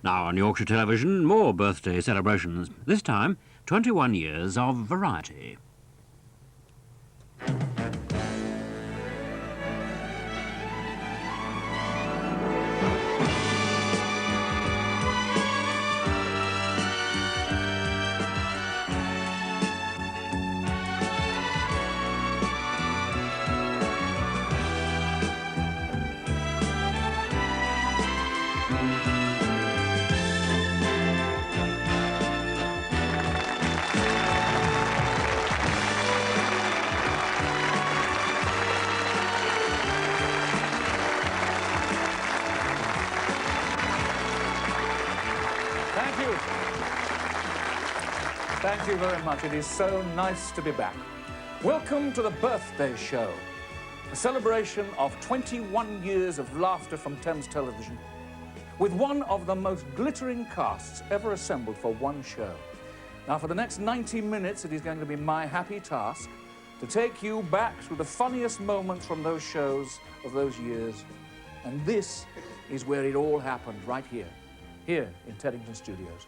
Now on Yorkshire Television, more birthday celebrations. This time, 21 years of variety. Thank you very much. It is so nice to be back. Welcome to the birthday show, a celebration of 21 years of laughter from Thames Television, with one of the most glittering casts ever assembled for one show. Now, for the next 90 minutes, it is going to be my happy task to take you back through the funniest moments from those shows of those years. And this is where it all happened, right here in Teddington Studios.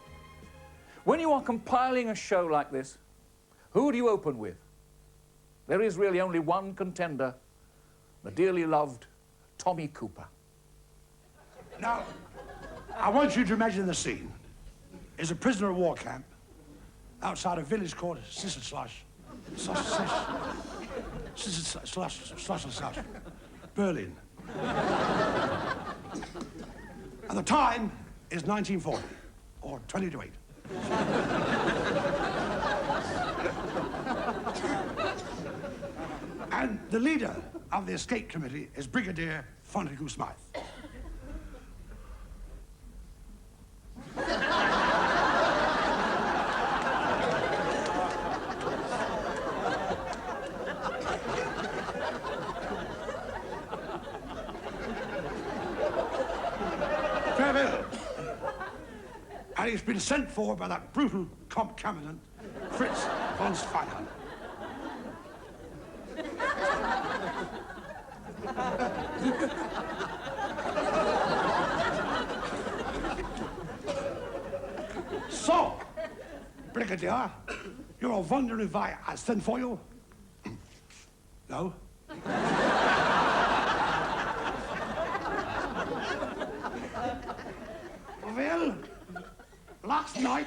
When you are compiling a show like this, who do you open with? There is really only one contender, the dearly loved Tommy Cooper. Now, I want you to imagine the scene. It's a prisoner of war camp outside a village called Berlin. And the time is 1940, or 20 to 8. And the leader of the escape committee is Brigadier Fontague Smythe. And he's been sent for by that brutal comp commandant, Fritz von Steinhardt. So, Brigadier, you're wondering why I sent for you? No? Well, last night,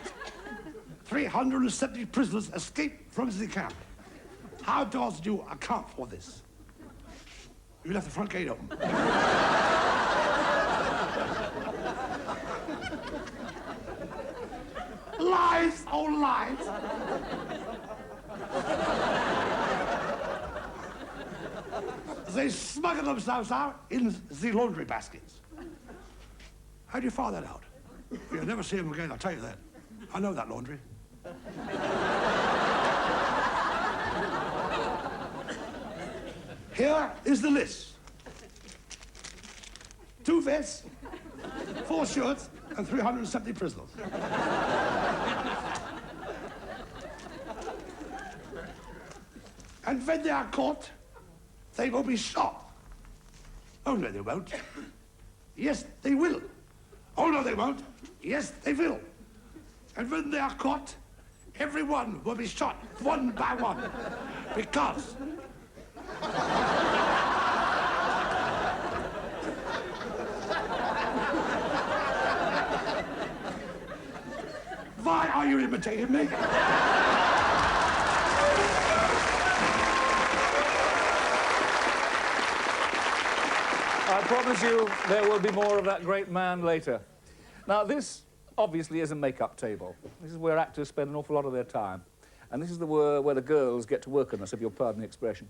370 prisoners escaped from the camp. How does you account for this? You left the front gate open. Lies, oh lies. They smuggle themselves out in the laundry baskets. How do you find that out? You'll never see them again, I'll tell you that. I know that laundry. Here is the list. 2 vests, 4 shirts, and 370 prisoners. And when they are caught, they will be shot. Oh, no, they won't. Yes, they will. Oh, no, they won't. Yes, they will. And when they are caught, everyone will be shot one by one. Because... Why are you imitating me? I promise you there will be more of that great man later. Now, this obviously is a make-up table. This is where actors spend an awful lot of their time. And this is where the girls get to work on us, if you'll pardon the expression.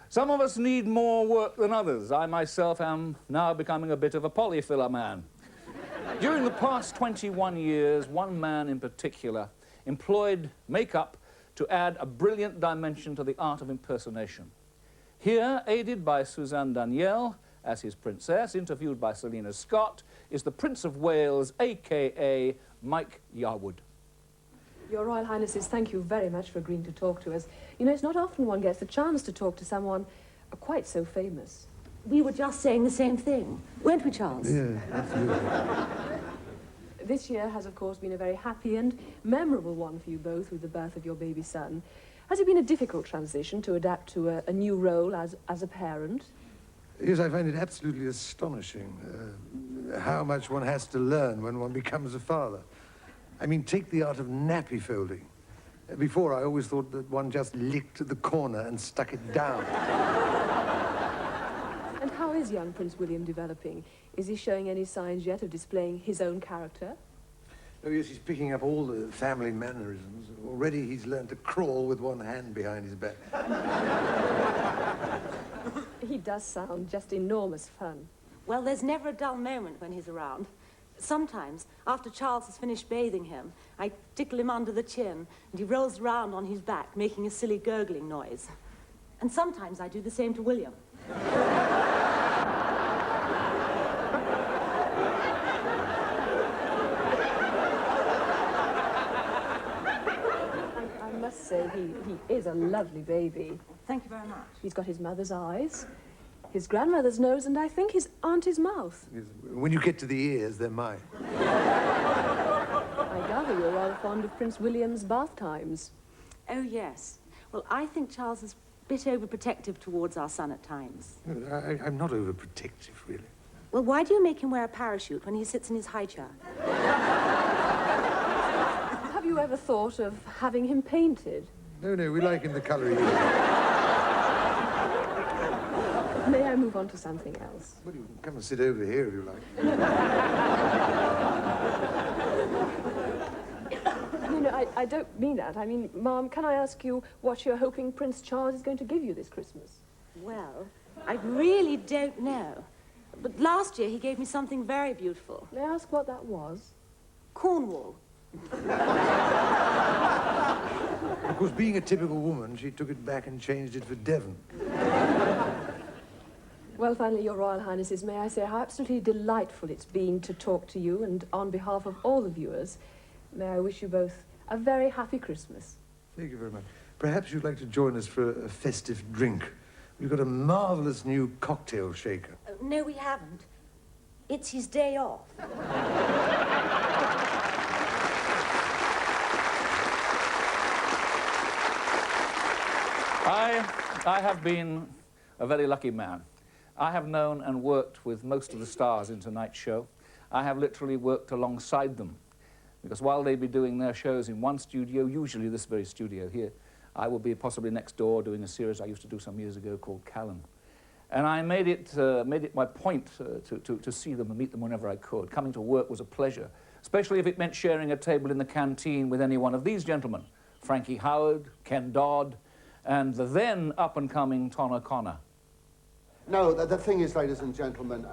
Some of us need more work than others. I myself am now becoming a bit of a polyfiller man. During the past 21 years, one man in particular employed make-up to add a brilliant dimension to the art of impersonation. Here, aided by Suzanne Danielle as his princess, interviewed by Selina Scott, is the Prince of Wales, a.k.a. Mike Yarwood. Your Royal Highnesses, thank you very much for agreeing to talk to us. You know, it's not often one gets the chance to talk to someone quite so famous. We were just saying the same thing, weren't we, Charles? Yeah, absolutely. this year has, of course, been a very happy and memorable one for you both with the birth of your baby son. Has it been a difficult transition to adapt to a new role as a parent? Yes, I find it absolutely astonishing how much one has to learn when one becomes a father. I mean, take the art of nappy folding. Before, I always thought that one just licked the corner and stuck it down. And how is young Prince William developing? Is he showing any signs yet of displaying his own character? Oh, yes, he's picking up all the family mannerisms. Already he's learned to crawl with one hand behind his back. He does sound just enormous fun. Well, there's never a dull moment when he's around. Sometimes, after Charles has finished bathing him, I tickle him under the chin, and he rolls around on his back, making a silly gurgling noise. And sometimes I do the same to William. I must say, he is a lovely baby. Thank you very much. He's got his mother's eyes, his grandmother's nose, and I think his auntie's mouth. Yes, when you get to the ears, they're mine. I gather you're rather fond of Prince William's bath times. Oh, yes. Well, I think Charles is a bit overprotective towards our son at times. I'm not overprotective, really. Well, why do you make him wear a parachute when he sits in his high chair? Have you ever thought of having him painted? No, we like him the colour he is. May I move on to something else? Well, you can come and sit over here if you like. No, I don't mean that. I mean, Ma'am, can I ask you what you're hoping Prince Charles is going to give you this Christmas? Well, I really don't know. But last year he gave me something very beautiful. May I ask what that was? Cornwall. Of course, being a typical woman, she took it back and changed it for Devon. Well, finally, Your Royal Highnesses, may I say how absolutely delightful it's been to talk to you, and on behalf of all the viewers, may I wish you both a very happy Christmas. Thank you very much. Perhaps you'd like to join us for a festive drink. We've got a marvellous new cocktail shaker. No, we haven't. It's his day off. I have been a very lucky man. I have known and worked with most of the stars in tonight's show. I have literally worked alongside them, because while they'd be doing their shows in one studio, usually this very studio here, I would be possibly next door doing a series I used to do some years ago called Callan. And I made it my point to see them and meet them whenever I could. Coming to work was a pleasure, especially if it meant sharing a table in the canteen with any one of these gentlemen, Frankie Howard, Ken Dodd, and the then up-and-coming Ton O'Connor. No, the thing is, ladies and gentlemen,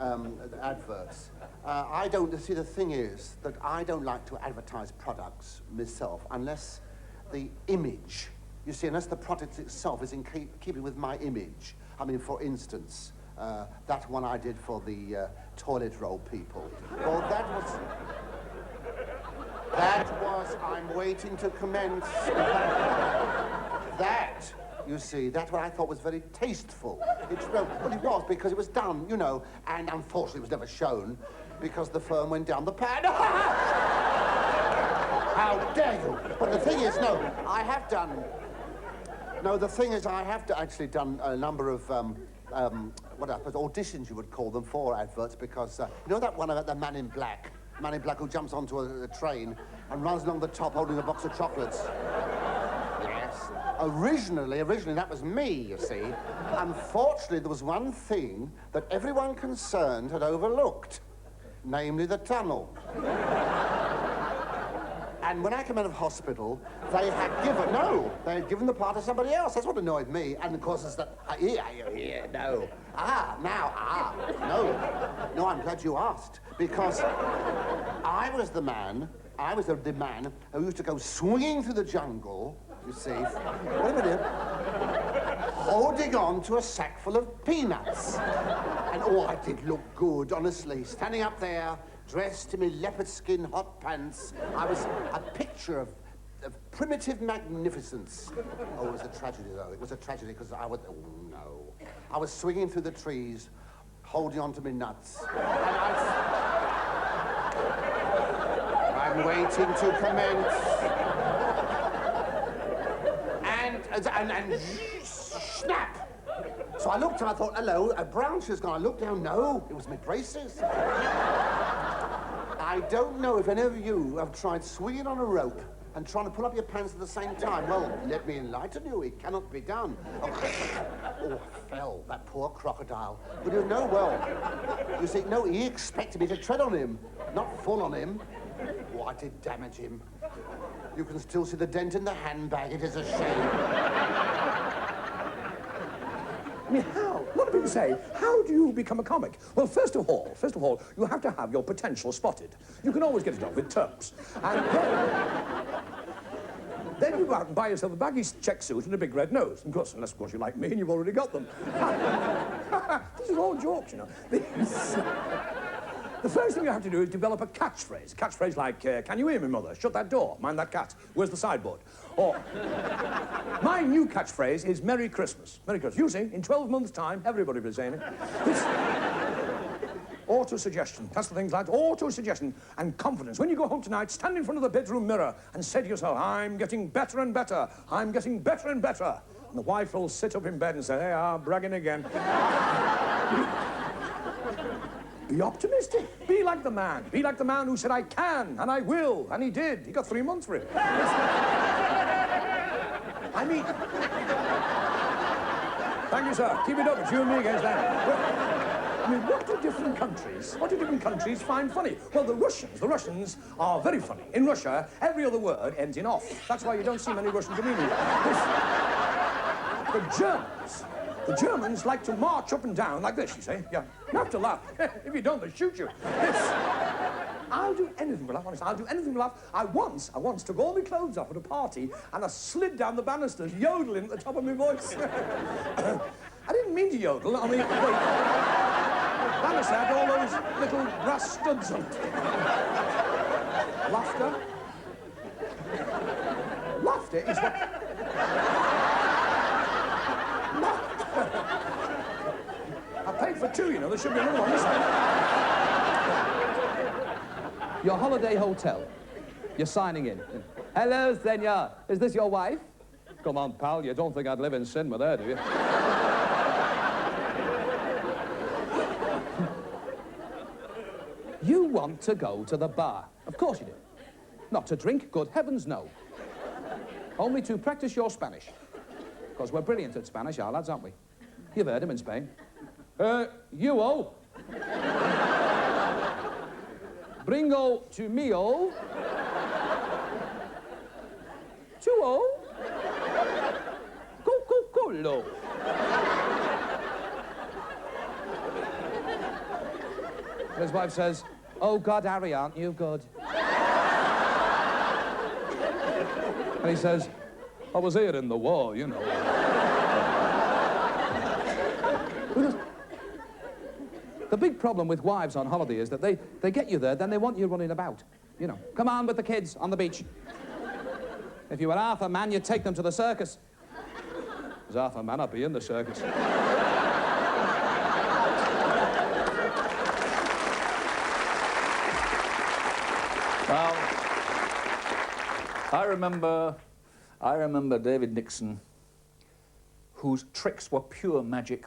adverts. I don't, see, the thing is that I don't like to advertise products myself unless the image, you see, unless the product itself is in keeping with my image. I mean, for instance, that one I did for the toilet roll people. Well, that was, I'm waiting to commence. That, you see, that's what I thought was very tasteful. Well, it was, because it was done, you know, and unfortunately it was never shown because the firm went down the pan. How dare you? But the thing is, no, I have done... No, the thing is, I have actually done a number of, auditions, you would call them, for adverts, because, you know that one about the man in black? Man in black who jumps onto a train and runs along the top holding a box of chocolates. Yes. Originally, that was me, you see. Unfortunately, there was one thing that everyone concerned had overlooked, namely the tunnel. And when I came out of hospital, they had given the part to somebody else. That's what annoyed me. And of course, it's that, no. No, I'm glad you asked. Because I was the man who used to go swinging through the jungle, you see, wait a minute, holding on to a sack full of peanuts. And oh, I did look good, honestly, standing up there, dressed in my leopard skin hot pants. I was a picture of primitive magnificence. Oh, it was a tragedy, though. It was a tragedy, because I was swinging through the trees, holding on to my nuts. And I'm waiting to commence. And snap! So I looked and I thought, hello, a brown shoe's gone. I looked down, no, it was my braces. I don't know if any of you have tried swinging on a rope and trying to pull up your pants at the same time. Well, let me enlighten you, it cannot be done. Oh, I fell, that poor crocodile. But you know, well, you see, no, he expected me to tread on him, not fall on him. Oh, I did damage him. You can still see the dent in the handbag, it is a shame. I mean, how? A lot of people say, how do you become a comic? Well, first of all, you have to have your potential spotted. You can always get it off with terms. And then you go out and buy yourself a baggy check suit and a big red nose. Of course, unless, of course, you like me and you've already got them. This is all jokes, you know. The first thing you have to do is develop a catchphrase. A catchphrase like, can you hear me, mother? Shut that door. Mind that cat. Where's the sideboard? Or, my new catchphrase is Merry Christmas. Merry Christmas. You see, in 12 months' time, everybody will be saying it. It's auto-suggestion. That's the things like auto-suggestion and confidence. When you go home tonight, stand in front of the bedroom mirror and say to yourself, I'm getting better and better. I'm getting better and better. And the wife will sit up in bed and say, hey, bragging again. Be optimistic. Be like the man. Be like the man who said, I can, and I will, and he did. He got 3 months for it. I mean... Thank you, sir. Keep it up. It's you and me against that. I mean, what do different countries find funny? Well, the Russians are very funny. In Russia, every other word ends in off. That's why you don't see many Russian comedians. The Germans like to march up and down like this, you see. Yeah, you have to laugh. If you don't, they shoot you. I'll do anything for laugh, honestly. I'll do anything for laugh. I once took all my clothes off at a party and I slid down the banisters, yodeling at the top of my voice. I didn't mean to yodel. I mean, the banister had all those little brass studs on it. Laughter is what... I paid for 2, you know. There should be another one this time. Your holiday hotel. You're signing in. Hello, senor. Is this your wife? Come on, pal. You don't think I'd live in sin with her, do you? You want to go to the bar. Of course you do. Not to drink, good heavens, no. Only to practice your Spanish. Because we're brilliant at Spanish, our lads, aren't we? You've heard him in Spain. You-o. Bringo to me-o. Two-o. Coca-Cola. His wife says, oh, God, Harry, aren't you good? And he says, I was here in the war, you know. The big problem with wives on holiday is that they get you there, then they want you running about. You know, come on with the kids on the beach. If you were half a man, you'd take them to the circus. As half a man, I'd be in the circus. Well, I remember David Nixon, whose tricks were pure magic,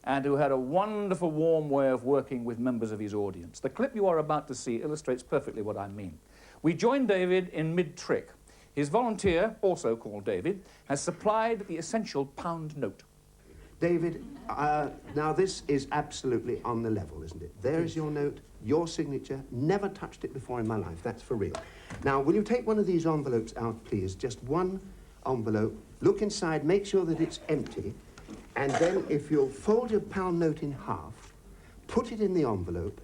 and who had a wonderful, warm way of working with members of his audience. The clip you are about to see illustrates perfectly what I mean. We joined David in mid-trick. His volunteer, also called David, has supplied the essential pound note. David, now this is absolutely on the level, isn't it? There's your note, your signature. Never touched it before in my life, that's for real. Now, will you take one of these envelopes out, please? Just one envelope. Look inside, make sure that it's empty. And then if you'll fold your pound note in half, put it in the envelope.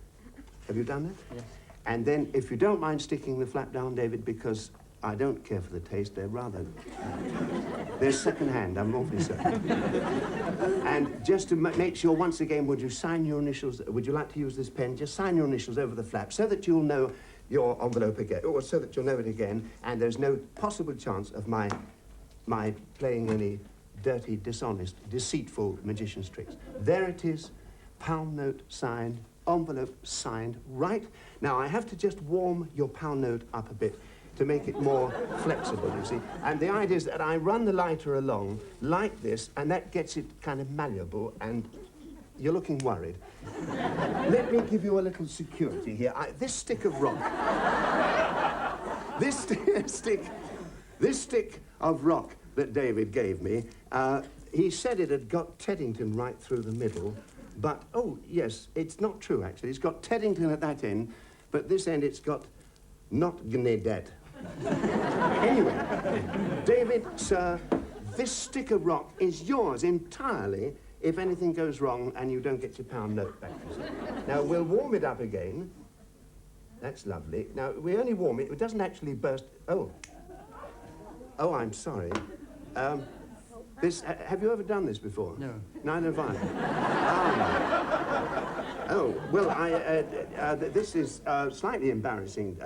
Have you done that? Yes. And then, if you don't mind sticking the flap down, David, because I don't care for the taste, they're rather... they're second-hand, I'm awfully sorry. And just to make sure, once again, would you sign your initials, would you like to use this pen? Just sign your initials over the flap so that you'll know your envelope again, or so that you'll know it again, and there's no possible chance of my playing any dirty, dishonest, deceitful magician's tricks. There it is, pound note signed, envelope signed right. Now, I have to just warm your pound note up a bit to make it more flexible, you see. And the idea is that I run the lighter along like this, and that gets it kind of malleable, and you're looking worried. Let me give you a little security here. This stick of rock, this stick of rock that David gave me, he said it had got Teddington right through the middle, but, oh, yes, it's not true, actually. It's got Teddington at that end, but this end it's got not Gnedet. Anyway, David, sir, this stick of rock is yours entirely if anything goes wrong and you don't get your pound note back. Now, we'll warm it up again. That's lovely. Now, we only warm it. It doesn't actually burst. Oh. Oh, I'm sorry. Have you ever done this before? No. Neither have I. Oh, well, this is slightly embarrassing.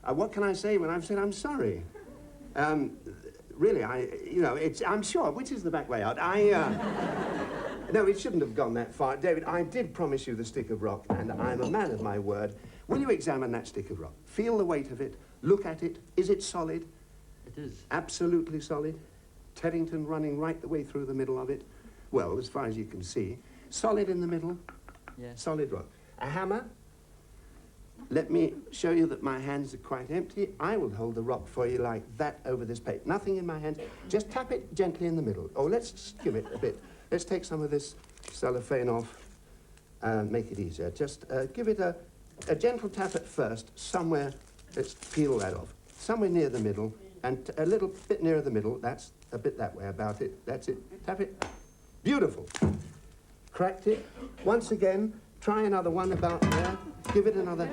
What can I say when I've said I'm sorry? Really, I'm sure. Which is the back way out? No, it shouldn't have gone that far. David, I did promise you the stick of rock, and I'm a man of my word. Will you examine that stick of rock? Feel the weight of it. Look at it. Is it solid? It is. Absolutely solid. Teddington running right the way through the middle of it. Well, as far as you can see. Solid in the middle. Yes. Solid rock. A hammer. Let me show you that my hands are quite empty. I will hold the rock for you like that over this plate. Nothing in my hands. Just tap it gently in the middle. Oh, let's skim it a bit. Let's take some of this cellophane off and make it easier. Just give it a gentle tap at first, somewhere. Let's peel that off. Somewhere near the middle, and a little bit nearer the middle. That's a bit that way about it. That's it. Tap it. Beautiful. Cracked it. Once again, try another one about there. Give it another.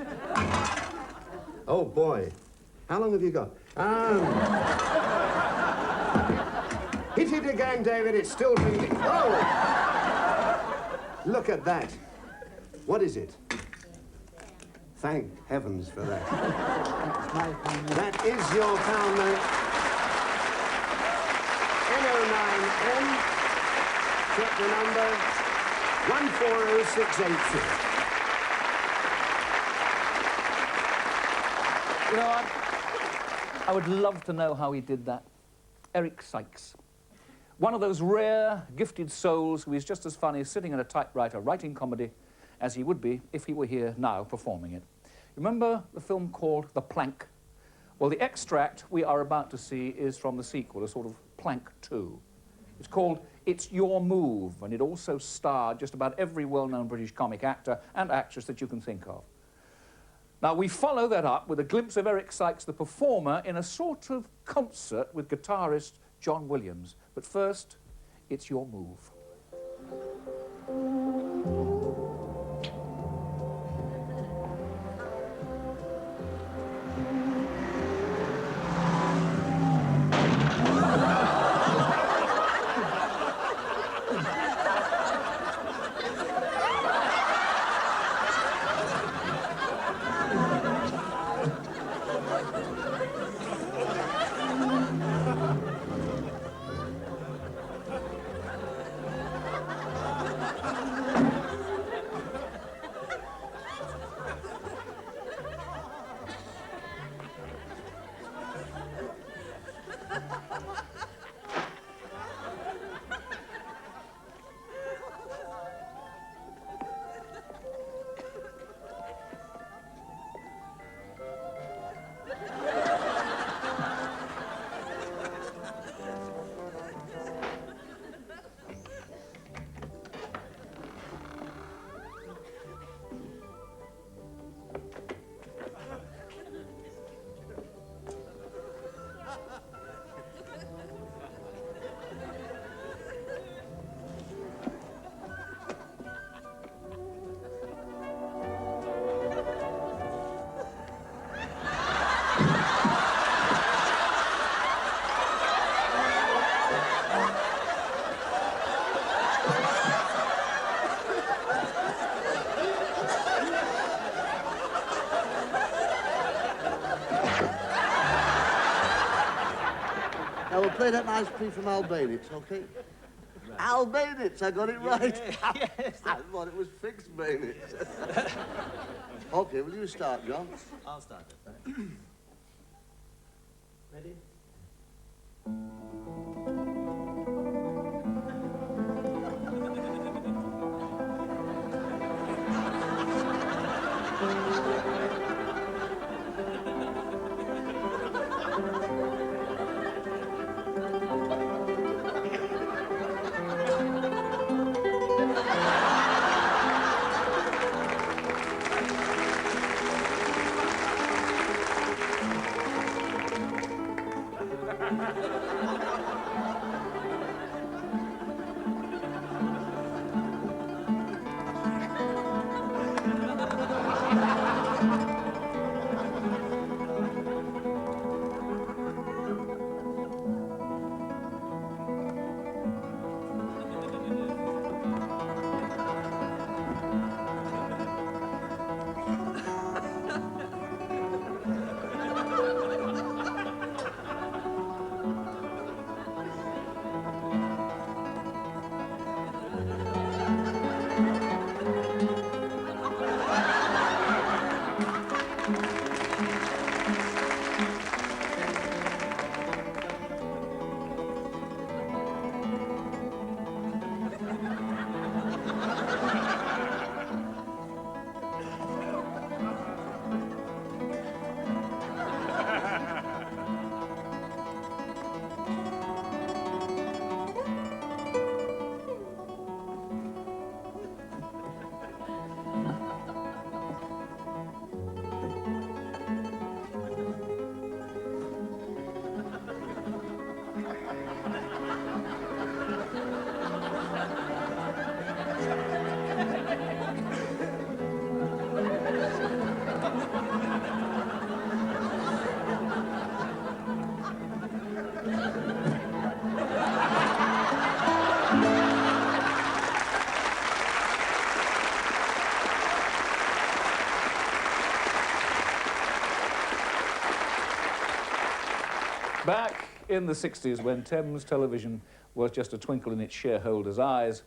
Oh, boy. How long have you got? Hit it again, David. It's still ringing. Oh! Look at that. What is it? Thank heavens for that. That is your pound note. N09N. Check the number. 140682. You know, I would love to know how he did that. Eric Sykes. One of those rare, gifted souls who is just as funny sitting at a typewriter writing comedy as he would be if he were here now performing it. Remember the film called The Plank? Well, the extract we are about to see is from the sequel, a sort of Plank 2. It's called It's Your Move, and it also starred just about every well-known British comic actor and actress that you can think of. Now, we follow that up with a glimpse of Eric Sykes, the performer, in a sort of concert with guitarist John Williams. But first, It's Your Move. Now, we'll play that nice piece from Albanics, okay? Al bayonets, I got it right. Yes. I thought it was fixed bayonets. Okay, will you start, John? I'll start it. Ready? Back in the 60s, when Thames Television was just a twinkle in its shareholders' eyes,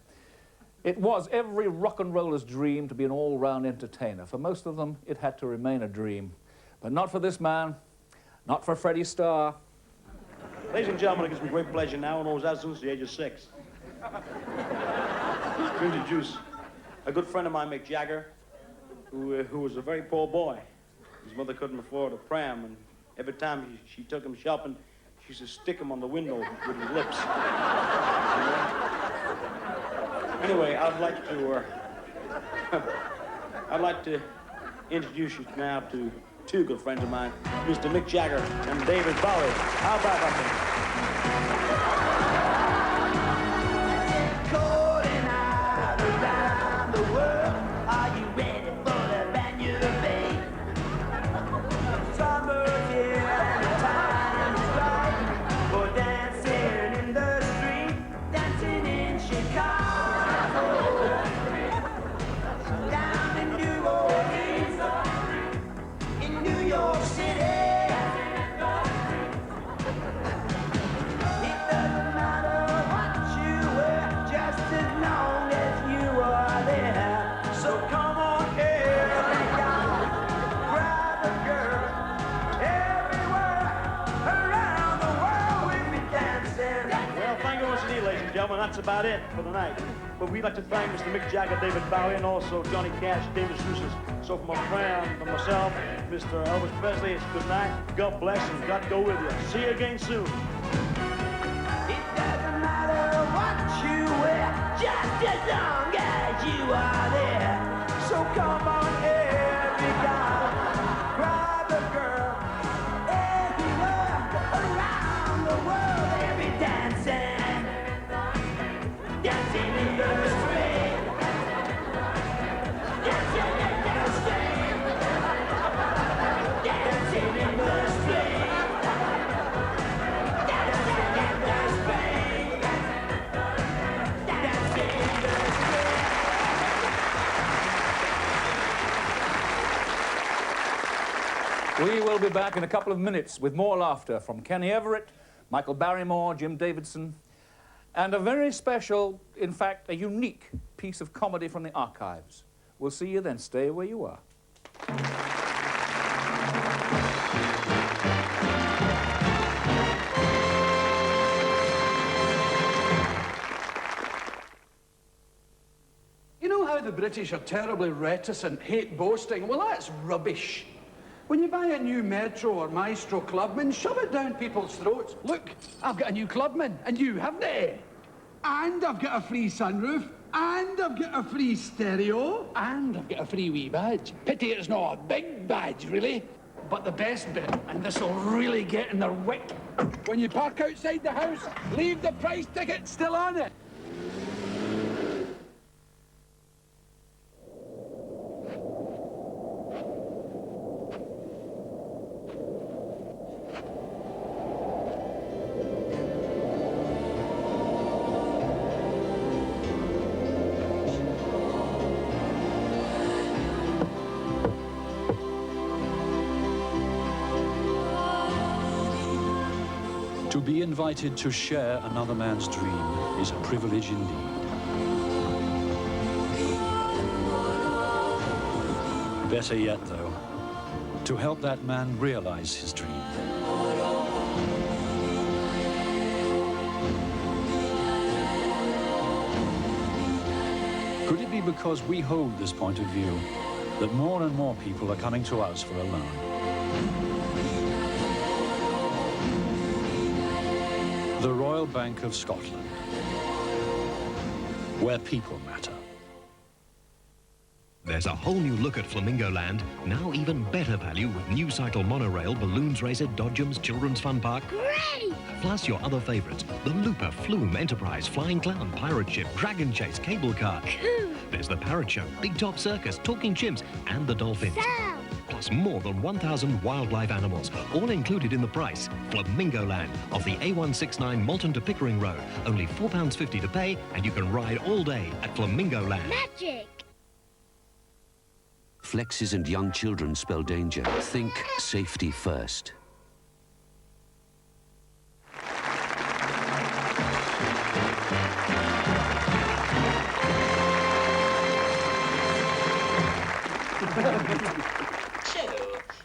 it was every rock and roller's dream to be an all-round entertainer. For most of them, it had to remain a dream. But not for this man, not for Freddie Starr. Ladies and gentlemen, it gives me great pleasure now, and always has since the age of 6, to introduce a good friend of mine, Mick Jagger, who was a very poor boy. His mother couldn't afford a pram, and every time she took him shopping, she used to stick him on the window with his lips. Anyway, I'd like to introduce you now to two good friends of mine, Mr. Mick Jagger and David Bowie. How about that? That's about it for the night. But we'd like to thank Mr. Mick Jagger, David Bowie, and also Johnny Cash, David Seuss. So from my friend, from myself, Mr. Elvis Presley, it's good night. God bless and God go with you. See you again soon. It doesn't matter what you wear, just as long as you are there. So come on, every guy, grab a girl, everywhere around the world, every dancing. Dancing in the street, dancing in the street, dancing in the street, dancing in the street, dancing in the street. We will be back in a couple of minutes with more laughter from Kenny Everett, Michael Barrymore, Jim Davidson, and a very special, in fact, a unique piece of comedy from the archives. We'll see you then. Stay where you are. You know how the British are terribly reticent, hate boasting? Well, that's rubbish. When you buy a new Metro or Maestro Clubman, shove it down people's throats. Look, I've got a new Clubman, and you haven't you? And I've got a free sunroof, and I've got a free stereo, and I've got a free wee badge. Pity it's not a big badge, really. But the best bit, and this'll really get in their wick, when you park outside the house, leave the price ticket still on it. To be invited to share another man's dream is a privilege indeed. Better yet, though, to help that man realize his dream. Could it be because we hold this point of view that more and more people are coming to us for a loan? The Royal Bank of Scotland, where people matter. There's a whole new look at Flamingo Land, now even better value with new cycle monorail, balloons racer, Dodgems, Children's Fun Park. Great! Plus your other favourites, the Looper, Flume, Enterprise, Flying Clown, Pirate Ship, Dragon Chase, Cable Car. Cool! There's the Parrot Show, Big Top Circus, Talking Chimps and the Dolphins. So! Plus more than 1,000 wildlife animals, all included in the price. Flamingo Land, off the A169 Malton to Pickering Road. Only £4.50 to pay, and you can ride all day at Flamingo Land. Magic! Flexes and young children spell danger. Think safety first. So,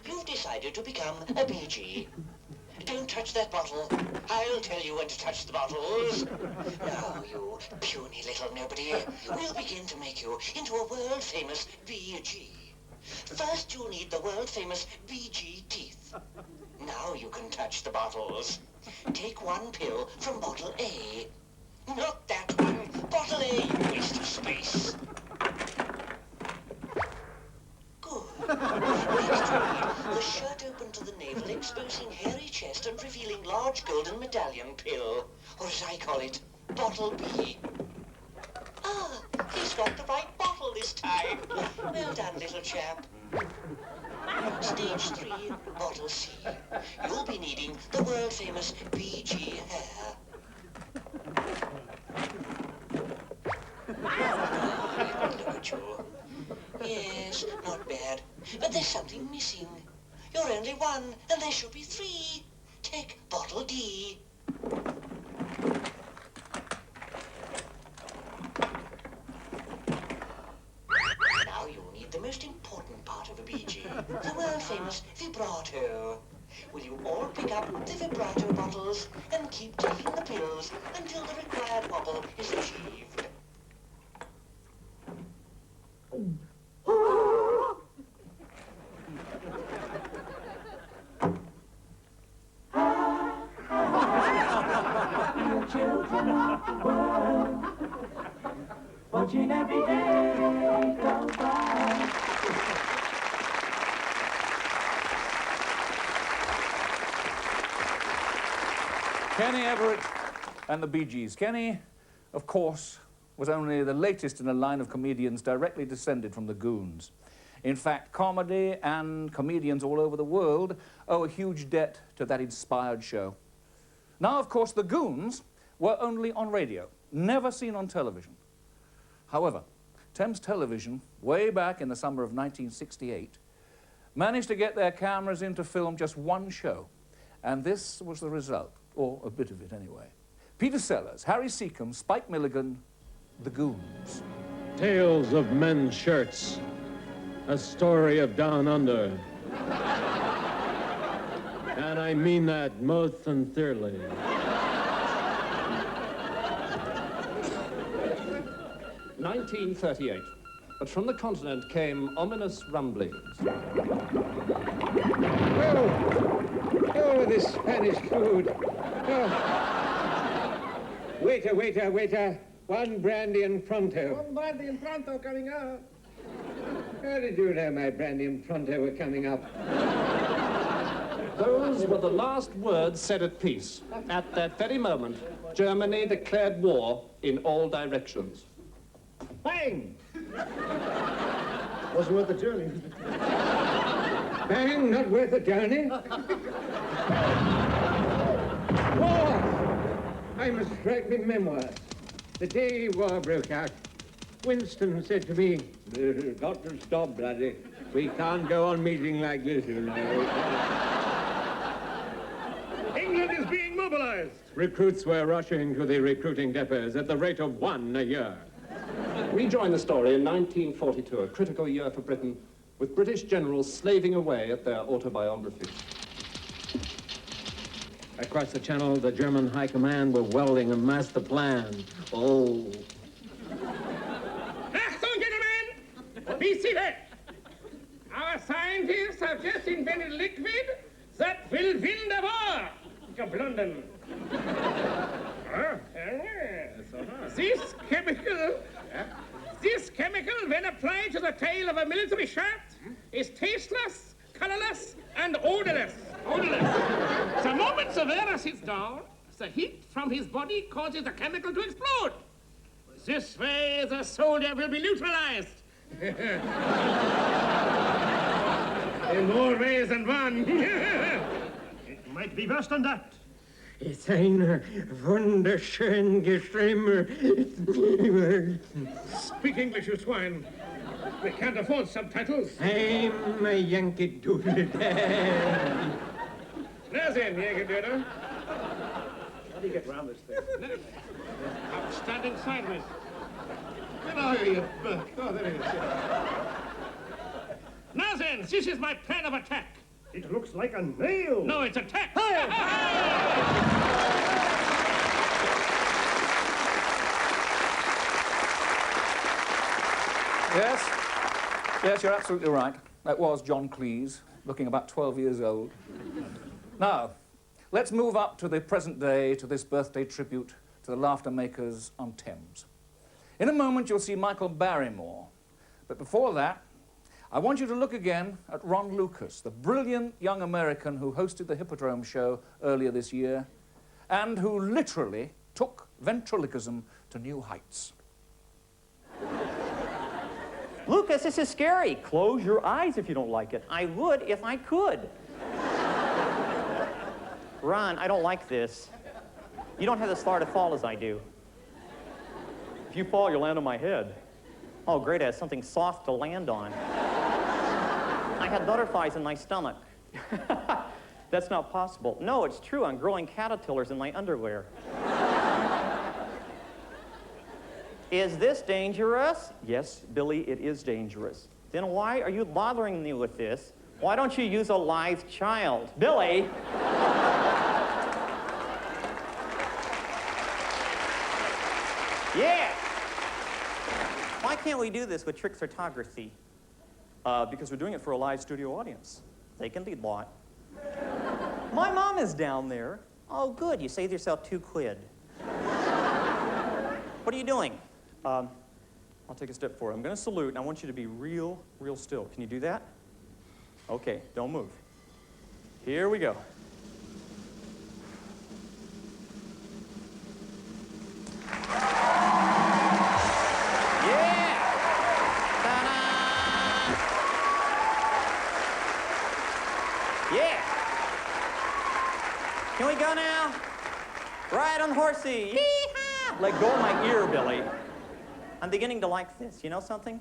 you've decided to become a BG. Don't touch that bottle. I'll tell you when to touch the bottles. Now, you puny little nobody, we'll begin to make you into a world-famous BG. First, you'll need the world-famous BG teeth. Now you can touch the bottles. Take one pill from bottle A. Not that one. Bottle A, you waste of space. Good. Next, you need the shirt open to the navel, exposing hairy chest and revealing large golden medallion pill. Or as I call it, bottle B. Ah, he's got the right bottle this time. Well done, little chap. Stage 3, bottle C. You'll be needing the world-famous BG hair. Look at you. Yes, not bad. But there's something missing. You're only one, and there should be 3. Take bottle D. Now you'll need the most important part of a BG, the world-famous vibrato. Will you all pick up the vibrato bottles and keep taking the pills until the required wobble is achieved? Children of the world, watching every day go by. Kenny Everett and the Bee Gees. Kenny, of course, was only the latest in a line of comedians directly descended from the Goons. In fact, comedy and comedians all over the world owe a huge debt to that inspired show. Now, of course, the Goons were only on radio, never seen on television. However, Thames Television, way back in the summer of 1968, managed to get their cameras in to film just one show, and this was the result, or a bit of it anyway. Peter Sellers, Harry Seacombe, Spike Milligan, The Goons. Tales of men's shirts. A story of down under. And I mean that most sincerely. "1938, but from the continent came ominous rumblings. Oh, this Spanish food. Oh. Waiter, waiter, waiter. One brandy and pronto. One brandy and pronto coming up. How did you know my brandy and pronto were coming up? Those were the last words said at peace. At that very moment, Germany declared war in all directions. Bang! Wasn't worth the journey. Bang, not worth the journey. War! I must write me memoirs. The day war broke out, Winston said to me, "You've got to stop, bloody. We can't go on meeting like this, you know." England is being mobilized. Recruits were rushing to the recruiting depots at the rate of 1 a year. We joined the story in 1942, a critical year for Britain, with British generals slaving away at their autobiographies. Across the channel, the German High Command were welding a master plan. Oh. Achtung, gentlemen! Be seated! Our scientists have just invented liquid that will win the war. London. This chemical, when applied to the tail of a military shirt, is tasteless, colorless, and odorless. The moment the wearer sits down, the heat from his body causes the chemical to explode. This way, the soldier will be neutralized. In more ways than one. It might be worse than that. It's ein wunderschön Geschrimme. Speak English, you swine. We can't afford subtitles. I'm a Yankee Doodle Dad. Now then, Yankee Doodle. How do you get round this thing? I'm standing sideways. Where are you, you buck? Oh, there he is. Now then, this is my plan of attack. It looks like a nail. No, it's attack. Yes, you're absolutely right. That was John Cleese, looking about 12 years old. Now, let's move up to the present day, to this birthday tribute to the laughter makers on Thames. In a moment, you'll see Michael Barrymore. But before that, I want you to look again at Ron Lucas, the brilliant young American who hosted the Hippodrome show earlier this year and who literally took ventriloquism to new heights. Lucas, this is scary. Close your eyes if you don't like it. I would if I could. Ron, I don't like this. You don't have as far to fall as I do. If you fall, you'll land on my head. Oh, great, I have something soft to land on. I had butterflies in my stomach. That's not possible. No, it's true. I'm growing caterpillars in my underwear. Is this dangerous? Yes, Billy, it is dangerous. Then why are you bothering me with this? Why don't you use a live child? Billy! Yeah! Why can't we do this with trick photography? Because we're doing it for a live studio audience. They can be bought. My mom is down there. Oh, good. You saved yourself $2 quid. What are you doing? I'll take a step forward. I'm going to salute, and I want you to be real still. Can you do that? Okay, don't move. Here we go. Yeah! Can we go now? Ride on the horsey. Yee-haw! Let go of my ear, Billy. I'm beginning to like this. You know something?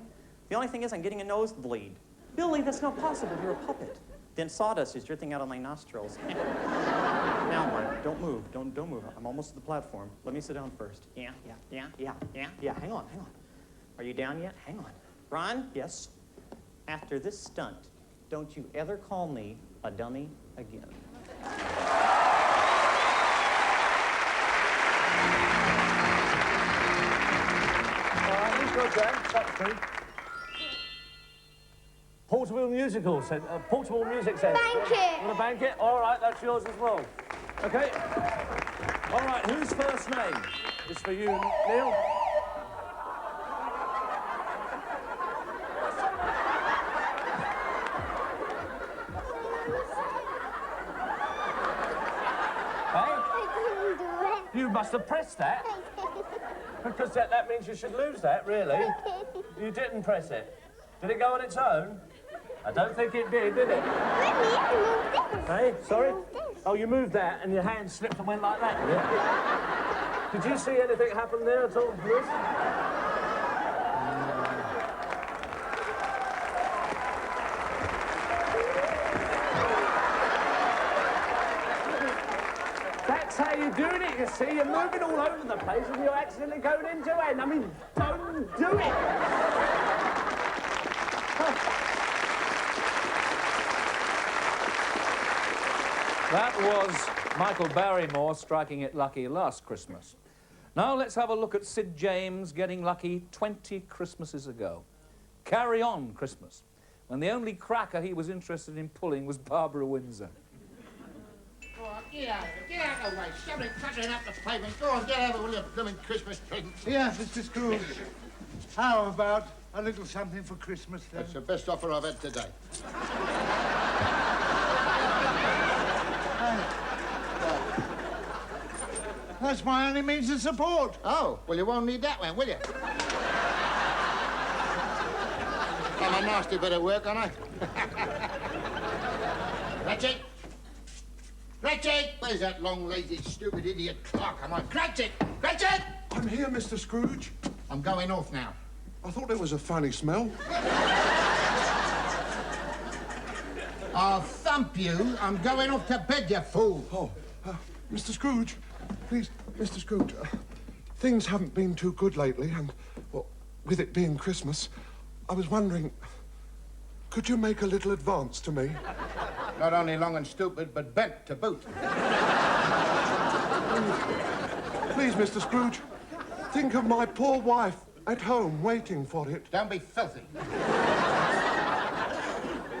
The only thing is I'm getting a nosebleed. Billy, that's not possible. You're a puppet. Then sawdust is drifting out of my nostrils. Now, Mark, don't move. Don't move. I'm almost at the platform. Let me sit down first. Yeah. Hang on. Are you down yet? Hang on. Ron? Yes? After this stunt, don't you ever call me a dummy again. Who's got that? That's true. Portable Musical Centre, Portable Music Centre. Banquet. Want a banquet? All right, that's yours as well. Okay. All right, whose first name is for you, Neil? You must have pressed that. Because that means you should lose that, really. You didn't press it. Did it go on its own? I don't think it did it? Hey, sorry? Oh, you moved that and your hand slipped and went like that, did it? Did you see anything happen there at all, Lewis? That's how you're doing it, you see. You're moving all over the place and you're accidentally going into it. I mean, don't do it. That was Michael Barrymore striking it lucky last Christmas. Now let's have a look at Sid James getting lucky 20 Christmases ago. Carry On Christmas, when the only cracker he was interested in pulling was Barbara Windsor. Oh, get out of the way. Somebody cluttering up the pavement. Go on, get over with your blooming Christmas presents. Yes, Mr. Scrooge. How about a little something for Christmas, then? That's the best offer I've had today. That's my only means of support. Oh, well, you won't need that one, will you? I'm a nasty bit of work, aren't I? Cratchit! Cratchit! Where's that long, lazy, stupid idiot clock? Come on, Cratchit! Cratchit! I'm here, Mr. Scrooge. I'm going off now. I thought it was a funny smell. I'll thump you. I'm going off to bed, you fool. Oh, Mr. Scrooge, please, Mr. Scrooge, things haven't been too good lately, and, well, with it being Christmas, I was wondering, could you make a little advance to me? Not only long and stupid, but bent to boot. Please, Mr. Scrooge, think of my poor wife at home waiting for it. Don't be filthy.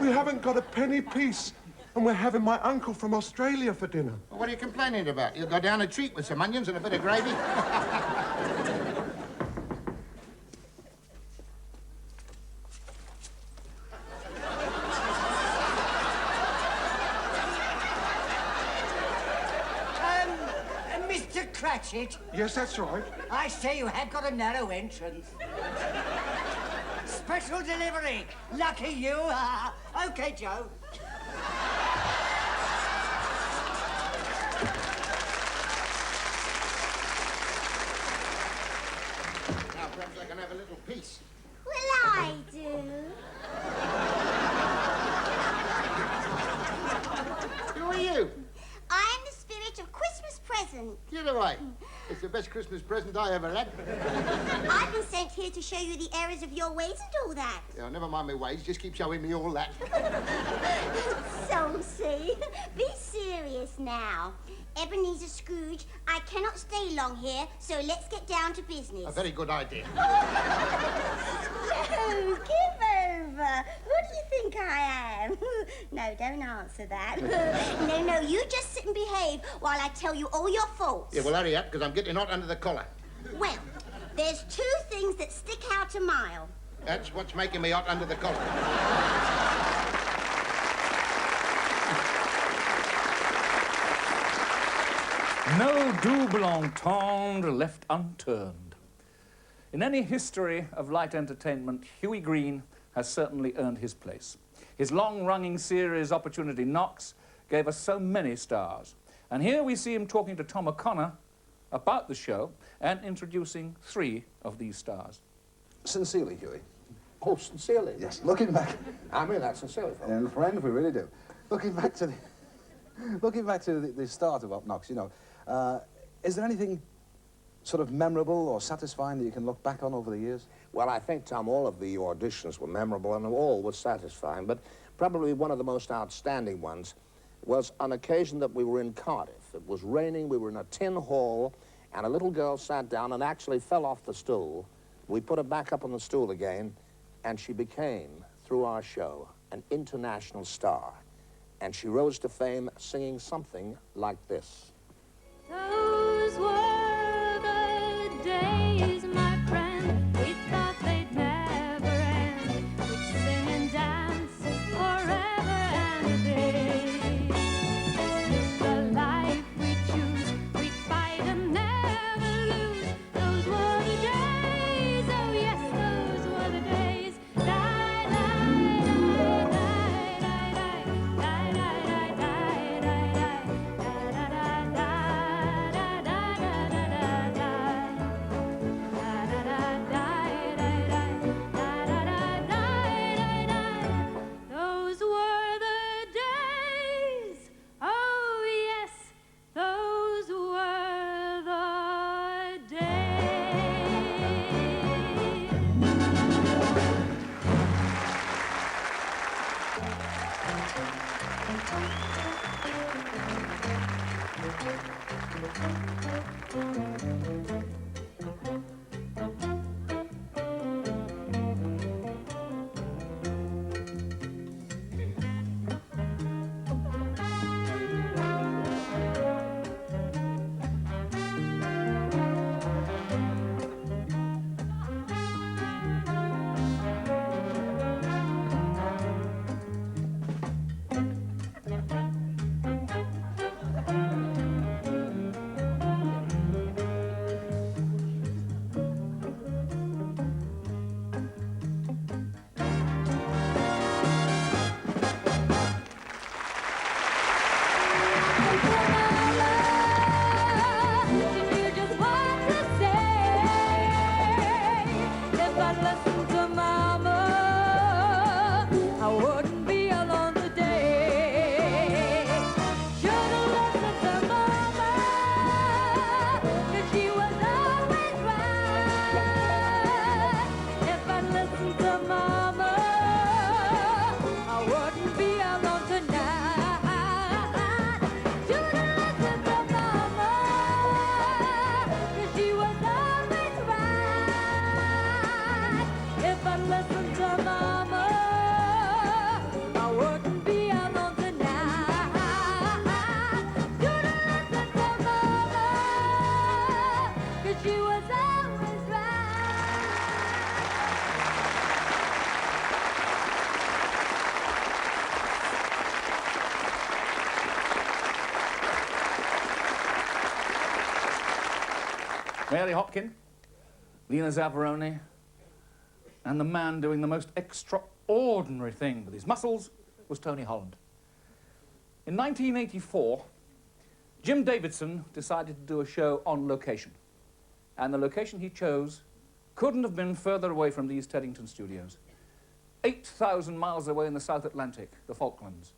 We haven't got a penny piece, and we're having my uncle from Australia for dinner. Well, what are you complaining about? You'll go down a treat with some onions and a bit of gravy. Mr. Cratchit. Yes, that's right. I say you have got a narrow entrance. Special delivery. Lucky you. OK, Joe. Now, perhaps I can have a little piece. Well, I do. Who are you? I am the spirit of Christmas present. Get away. It's the best Christmas present I ever had. I've been sent here to show you the errors of your ways and all that. Yeah, never mind my ways. Just keep showing me all that. Somsy, be serious now. Ebenezer Scrooge, I cannot stay long here, so let's get down to business. A very good idea. No, give over. Who do you think I am? No, don't answer that. No, you just sit and behave while I tell you all your faults. Yeah, well, hurry up, because I'm getting hot under the collar. Well, there's two things that stick out a mile. That's what's making me hot under the collar. No double entendre left unturned. In any history of light entertainment, Huey Green has certainly earned his place. His long-running series Opportunity Knocks gave us so many stars. And here we see him talking to Tom O'Connor about the show and introducing 3 of these stars. Sincerely, Huey. Oh, sincerely? Yes, looking back, I mean that sincerely, fellow. And friend, we really do. Looking back to the start of Up Knox, you know, is there anything sort of memorable or satisfying that you can look back on over the years? Well, I think, Tom, all of the auditions were memorable and all were satisfying, but probably one of the most outstanding ones was an occasion that we were in Cardiff. It was raining, we were in a tin hall, and a little girl sat down and actually fell off the stool. We put her back up on the stool again, and she became, through our show, an international star. And she rose to fame singing something like this. Those were the days, my friend, we thought they'd never end. We'd sing and dance forever and a day. The life we choose, we'd fight and never lose. Those were the days, oh yes, those were the days. Those were the days, oh yes, those were the Mary Hopkin, Lena Zavaroni, and the man doing the most extraordinary thing with his muscles was Tony Holland. In 1984, Jim Davidson decided to do a show on location. And the location he chose couldn't have been further away from the East Teddington studios. 8,000 miles away in the South Atlantic, the Falklands.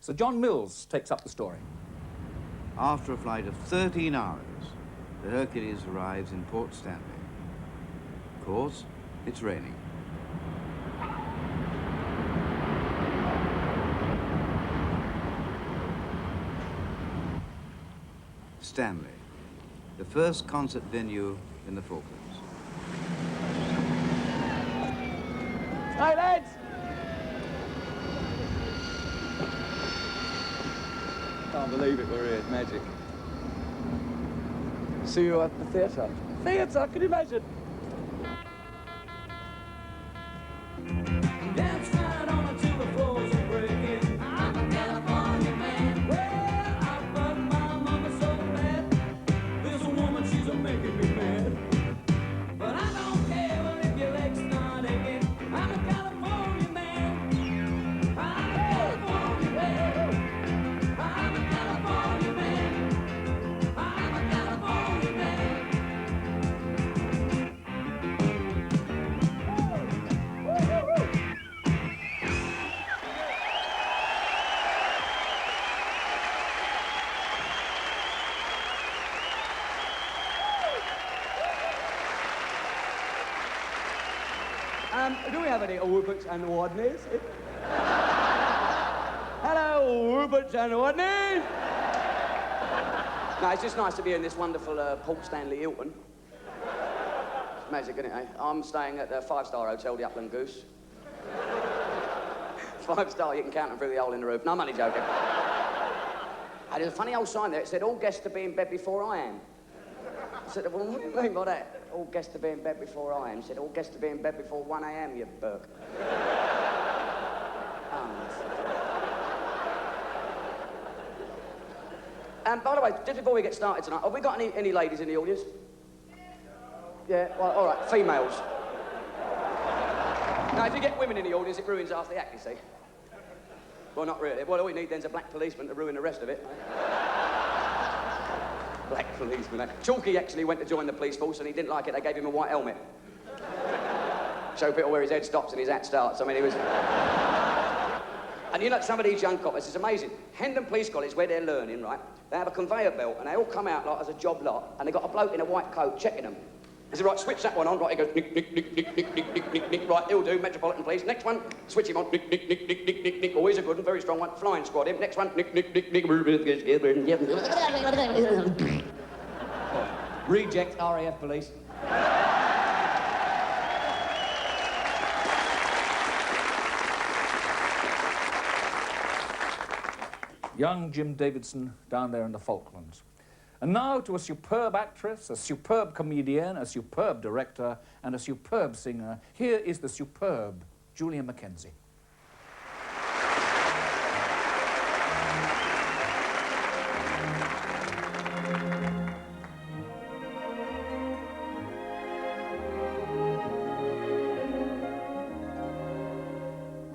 Sir John Mills takes up the story. After a flight of 13 hours, the Hercules arrives in Port Stanley. Of course, it's raining. Stanley, the first concert venue in the Falklands. Hi, lads! Can't believe it, we're here. It's magic. See you at the theatre. Theatre, can you imagine? Dance right on until the floors are breaking. I'm a California man. Well, I fucked my mama so bad. This woman, she's a making me mad. But I don't care well, if your leg's not aching. I'm a California man. I'm a California man. I'm a California man. I'm a California man. Do we have any Ruperts and Rodneys? Hello, Ruperts and Rodneys! No, it's just nice to be in this wonderful Port Stanley Hilton. It's magic, isn't it, eh? I'm staying at the 5-star hotel, the Upland Goose. 5-star, you can count them through the hole in the roof. No, I'm only joking. And there's a funny old sign there. It said, all guests to be in bed before I am. I said, well, what do you mean by that? All guests to be in bed before I am. He said, all guests to be in bed before 1 a.m., you Burke. And by the way, just before we get started tonight, have we got any ladies in the audience? Yeah, well, all right, females. Now, if you get women in the audience, it ruins half the act, you see. Well, not really. Well, all we need then's a black policeman to ruin the rest of it. Black policeman, eh? Chalky actually went to join the police force and he didn't like it. They gave him a white helmet. Show people where his head stops and his hat starts. I mean, he was... And you know, some of these young coppers, it's amazing. Hendon Police College, where they're learning, right, they have a conveyor belt and they all come out like as a job lot and they got a bloke in a white coat checking them. He said, right, switch that one on. Right, he goes, nick, nick, nick, nick, nick, nick, nick, nick, nick. Right, he'll do, Metropolitan Police. Next one, switch him on. Nick, nick, nick, nick, nick, nick, nick. Always a good one, very strong one. Flying squad him. Next one, nick, nick, nick, nick. Reject RAF Police. Young Jim Davidson down there in the Falklands. And now to a superb actress, a superb comedian, a superb director, and a superb singer. Here is the superb Julia Mackenzie.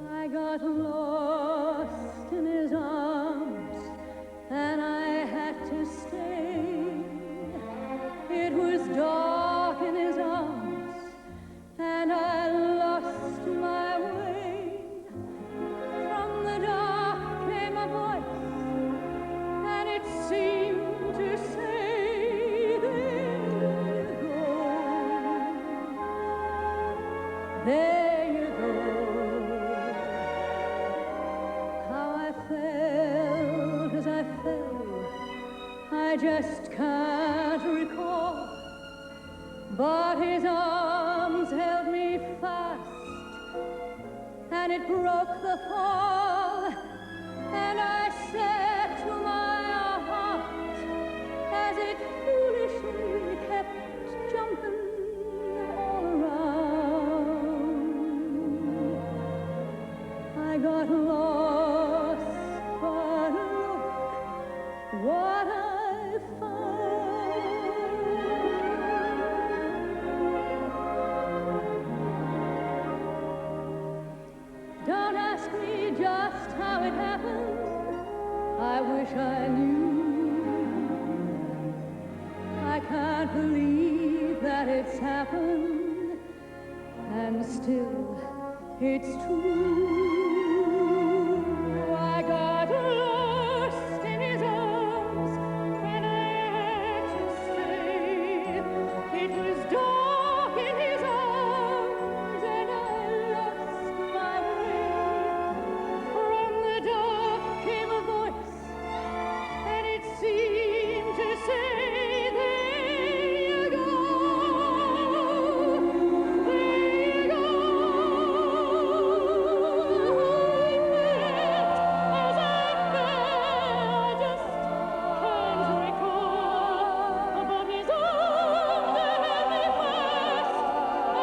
I got lost in his arms, and I had to stay. It was dark in his arms, and I lost my way. From the dark came a voice, and it seemed to say, there you go. There you go. How I felt as I fell, I just can't recall. But his arms held me fast, and it broke the fall. And I said to my heart, as it foolishly kept jumping all around, I got lost, but look what I found. Don't ask me just how it happened, I wish I knew. I can't believe that it's happened, and still it's true. I got lost in his arms, and I had to stay. It was dark in his arms, and I lost my way. From the dark came a voice, and it seemed to say, there you go, there you go. As I fell, I just can't recall, but his arms held me fast,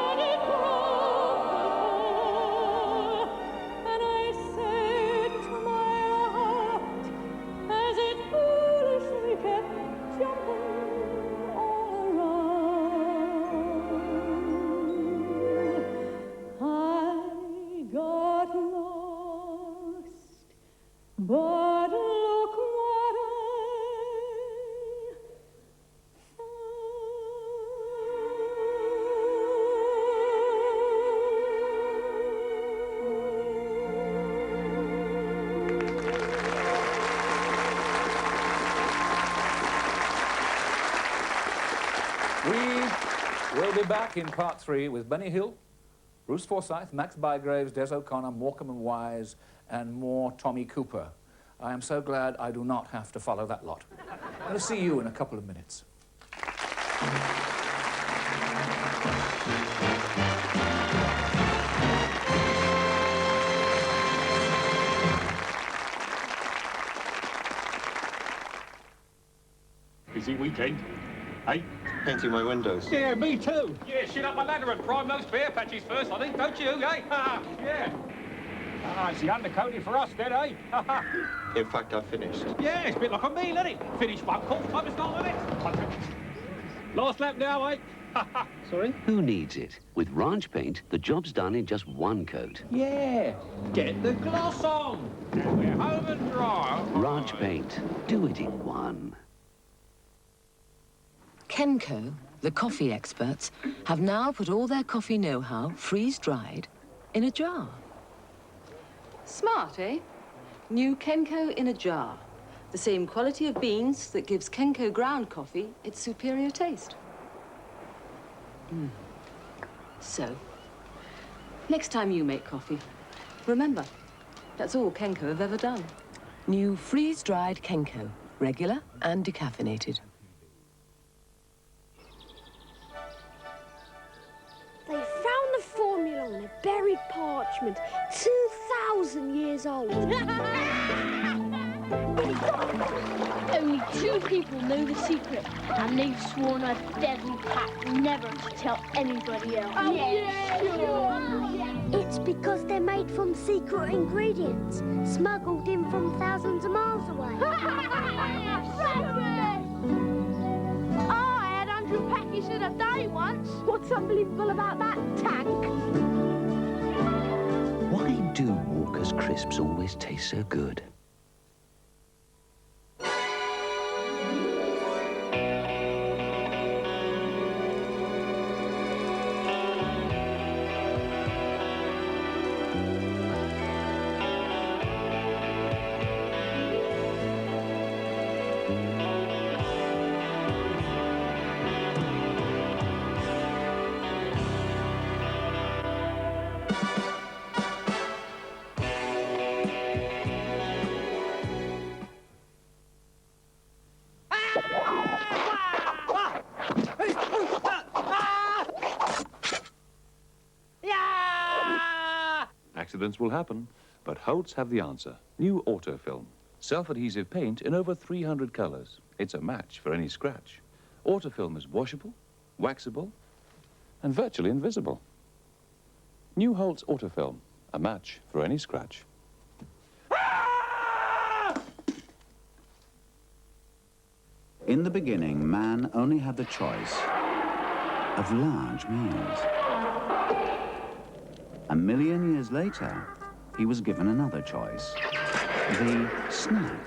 and it broke the fall. And I said to my heart, as it foolishly kept jumping all around, I got lost, but look what I We will be back in part 3 with Benny Hill, Bruce Forsyth, Max Bygraves, Des O'Connor, Morecambe and Wise, and more Tommy Cooper. I am so glad I do not have to follow that lot. I'm going to see you in a couple of minutes. Busy weekend, eh? Painting my windows. Yeah, me too. Yeah, shit up my ladder and prime those bare patches first, I think, don't you, eh? Yeah. Ah, it's the undercoating for us then, eh? In fact, I've finished. Yeah, it's a bit like a meal, isn't it? Finish one course, time to start the next. Last lap now, eh? Sorry? Who needs it? With Ranch Paint, the job's done in just one coat. Yeah, get the gloss on. And we're home and dry. Ranch Paint. Do it in one. Kenco, the coffee experts, have now put all their coffee know-how, freeze-dried, in a jar. Smart, eh? New Kenco in a jar. The same quality of beans that gives Kenco ground coffee its superior taste. So, next time you make coffee, remember, that's all Kenco have ever done. New freeze-dried Kenco, regular and decaffeinated. They found the formula on a buried parchment 2,000 years old. Only 2 people know the secret, and they've sworn a deadly pact never to tell anybody else. Oh, yeah, sure. It's because they're made from secret ingredients, smuggled in from thousands of miles away. I had 100 packages in a day once. What's unbelievable about that, Tank? Why do Walker's crisps always taste so good? Accidents will happen, but Holtz have the answer. New Autofilm. Self-adhesive paint in over 300 colors. It's a match for any scratch. Autofilm is washable, waxable, and virtually invisible. New Holtz Autofilm. A match for any scratch. In the beginning, man only had the choice of large meals. A million years later, he was given another choice, the snack.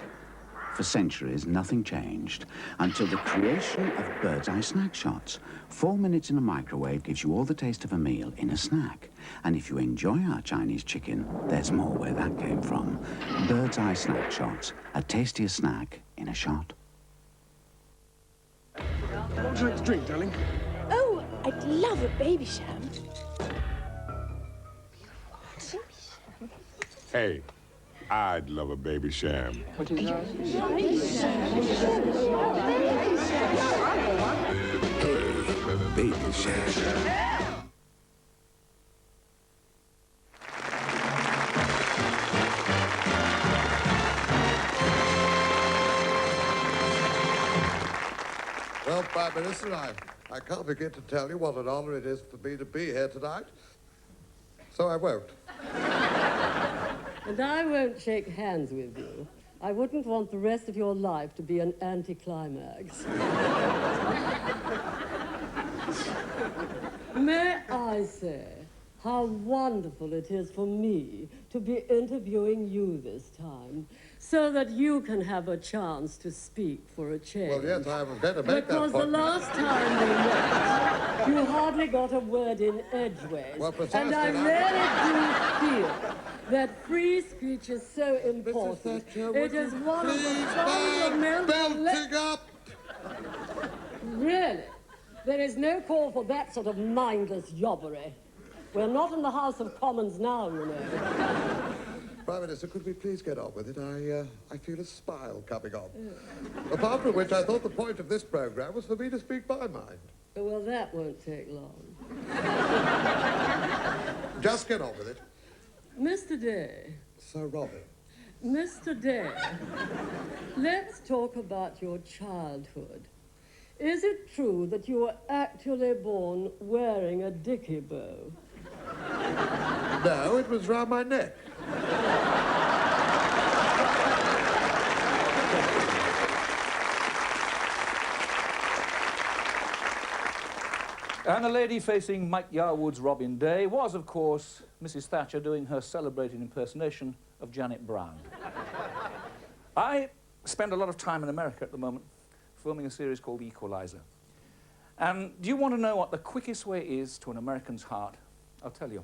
For centuries, nothing changed until the creation of bird's eye snack shots. 4 minutes in a microwave gives you all the taste of a meal in a snack. And if you enjoy our Chinese chicken, there's more where that came from. Bird's eye snack shots, a tastier snack in a shot. What would you like to drink, darling? Oh, I'd love a baby sham. Hey, I'd love a baby sham. What is that? Baby sham. Well, Prime Minister, I can't begin to tell you what an honor it is for me to be here tonight. So I won't. And I won't shake hands with you. I wouldn't want the rest of your life to be an anticlimax. May I say how wonderful it is for me to be interviewing you this time, so that you can have a chance to speak for a change. Well, yes, I'm going to make that point. Because the last time we met, you hardly got a word in edgeways. Well, precisely, and I really do feel that free speech is so important. It is one of the fundamental... belting up! Really? There is no call for that sort of mindless yobbery. We're not in the House of Commons now, you know. Prime Minister, could we please get on with it? I feel a smile coming on. Apart from which, I thought the point of this program was for me to speak my mind. Well, that won't take long. Just get on with it. Mr. Day. Sir Robin. Mr. Day, let's talk about your childhood. Is it true that you were actually born wearing a dicky bow? No, it was round my neck. And the lady facing Mike Yarwood's Robin Day was, of course, Mrs. Thatcher doing her celebrated impersonation of Janet Brown. I spend a lot of time in America at the moment, filming a series called The Equalizer. And do you want to know what the quickest way is to an American's heart? I'll tell you.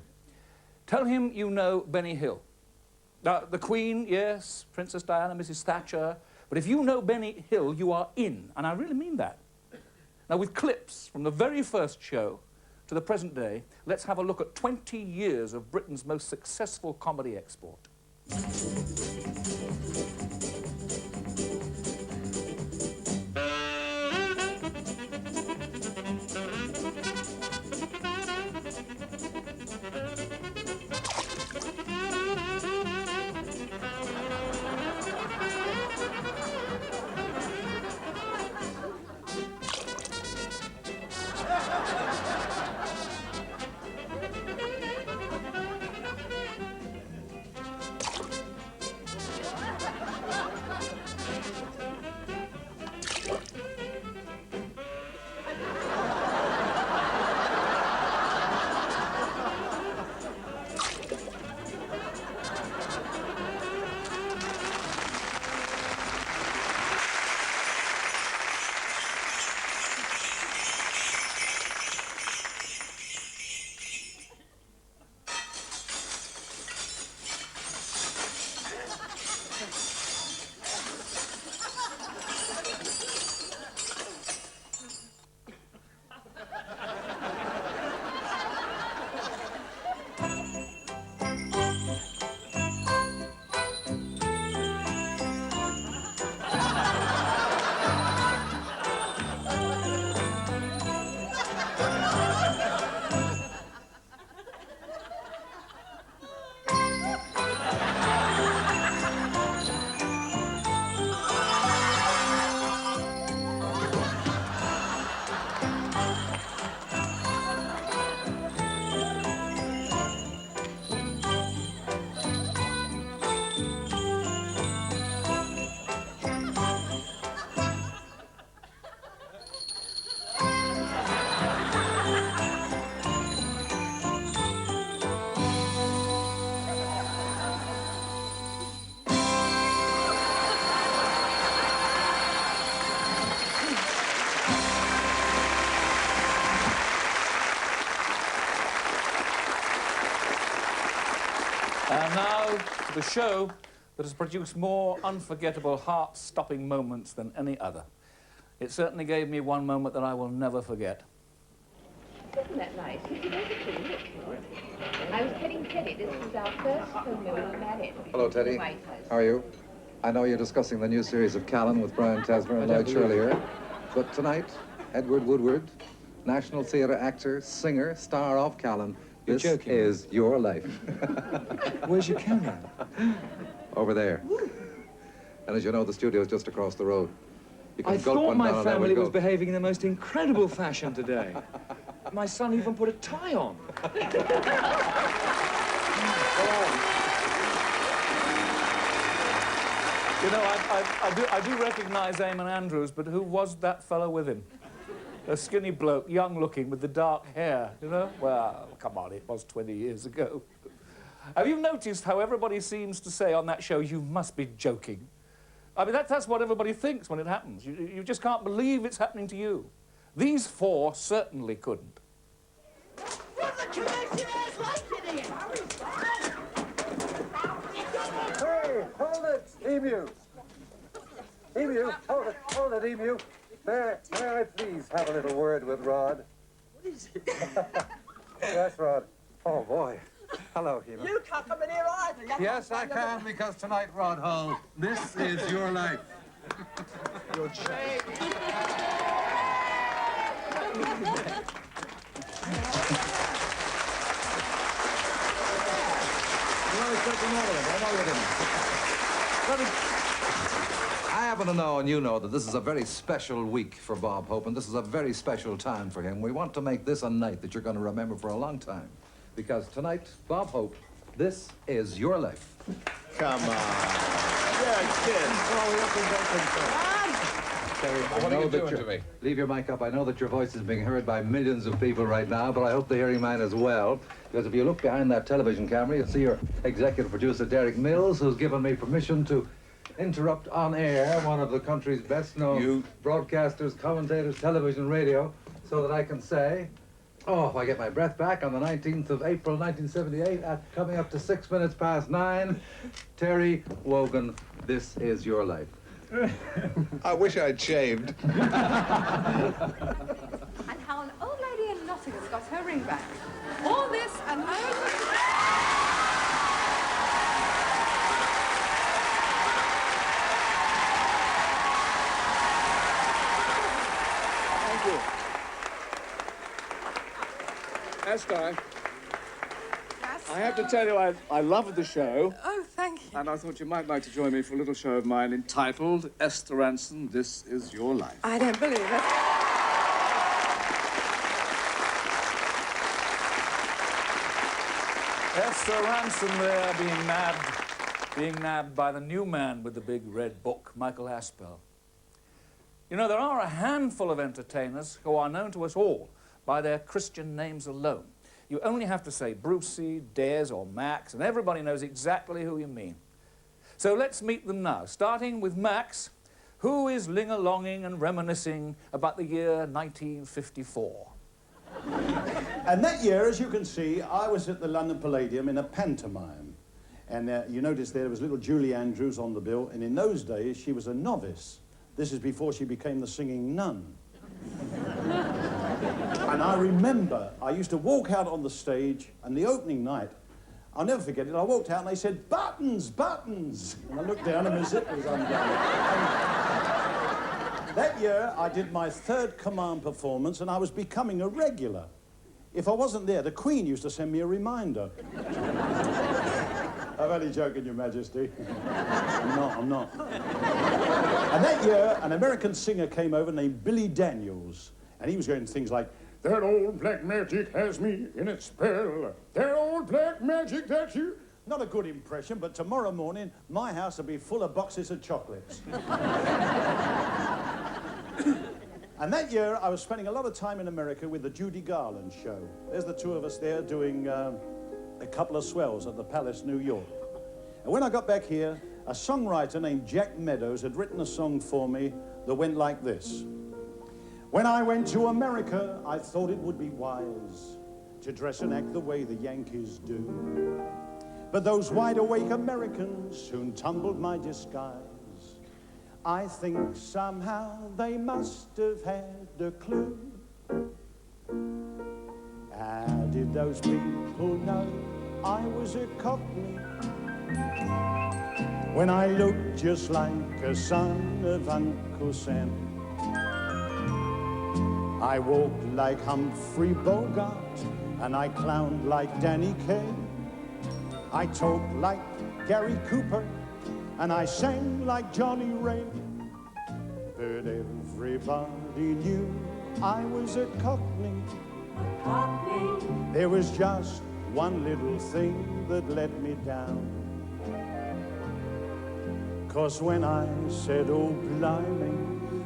Tell him you know Benny Hill. The Queen, yes, Princess Diana, Mrs. Thatcher. But if you know Benny Hill, you are in, and I really mean that. Now, with clips from the very first show to the present day, let's have a look at 20 years of Britain's most successful comedy export. And now to the show that has produced more unforgettable, heart-stopping moments than any other. It certainly gave me one moment that I will never forget. Isn't that nice? You can make it pretty rich. I was telling Teddy this was our first film we were married. Hello, Teddy. How are you? I know you're discussing the new series of Callan with Brian Tesmer and Lloyd Shirley here. But tonight, Edward Woodward, National Theatre actor, singer, star of Callan. This is your life. Where's your camera? Over there. And as you know, the studio's just across the road. You can I gulp thought one my down family and was go. behaving in the most incredible fashion today. My son even put a tie on. You know, I do recognise Eamon Andrews, but who was that fellow with him? A skinny bloke, young-looking, with the dark hair, you know? Well, come on, it was 20 years ago. Have you noticed how everybody seems to say on that show, you must be joking? I mean, that's what everybody thinks when it happens. You just can't believe it's happening to you. These four certainly couldn't. Hey, hold it, Emu. Emu, hold it, Emu. May I please have a little word with Rod? What is it? Yes, Rod. Oh, boy. Hello, Hema. You can't come in here either. You Yes, I can, because tonight, Rod Hull, this is your life. Your check. I happen to know, and you know, that this is a very special week for Bob Hope, and this is a very special time for him. We want to make this a night that you're going to remember for a long time. Because tonight, Bob Hope, this is your life. Come on. Yeah, kid. What are you doing to me? Leave your mic up. I know that your voice is being heard by millions of people right now, but I hope they're hearing mine as well. Because if you look behind that television camera, you'll see your executive producer, Derek Mills, who's given me permission to interrupt on air one of the country's best-known broadcasters, commentators, television, radio, so that I can say, oh, if I get my breath back, on the 19th of April, 1978, at coming up to 6 minutes past 9, Terry Wogan, this is your life. I wish I'd shaved. And how an old lady in Nottingham's got her ring back. All this and Thank you. Esther, I have to tell you, I loved the show. Oh, thank you. And I thought you might like to join me for a little show of mine entitled Esther Ranson, This Is Your Life. I don't believe it. Esther Ranson there being nabbed by the new man with the big red book, Michael Aspel. You know, there are a handful of entertainers who are known to us all by their Christian names alone. You only have to say Brucey, Des, or Max, and everybody knows exactly who you mean. So let's meet them now, starting with Max, who is ling-a-longing and reminiscing about the year 1954. And that year, as you can see, I was at the London Palladium in a pantomime. And you notice there was little Julie Andrews on the bill, and in those days, she was a novice. This is before she became the singing nun. And I remember, I used to walk out on the stage, and the opening night, I'll never forget it, I walked out and they said, "Buttons, buttons!" And I looked down and my zip was undone. That year, I did my third command performance, and I was becoming a regular. If I wasn't there, the Queen used to send me a reminder. I'm only joking, Your Majesty. I'm not. And that year, an American singer came over named Billy Daniels, and he was going things like, "That old black magic has me in its spell. That old black magic that you..." Not a good impression, but tomorrow morning, my house will be full of boxes of chocolates. And that year, I was spending a lot of time in America with the Judy Garland show. There's the two of us there doing a couple of swells at the Palace, New York. And when I got back here, a songwriter named Jack Meadows had written a song for me that went like this. When I went to America, I thought it would be wise to dress and act the way the Yankees do. But those wide-awake Americans soon tumbled my disguise. I think somehow they must have had a clue. How did those people know I was a Cockney when I looked just like a son of Uncle Sam? I walked like Humphrey Bogart, and I clowned like Danny Kaye. I talked like Gary Cooper, and I sang like Johnny Ray. But everybody knew I was a Cockney. There was just one little thing that let me down. 'Cause when I said, "Oh, blimey,"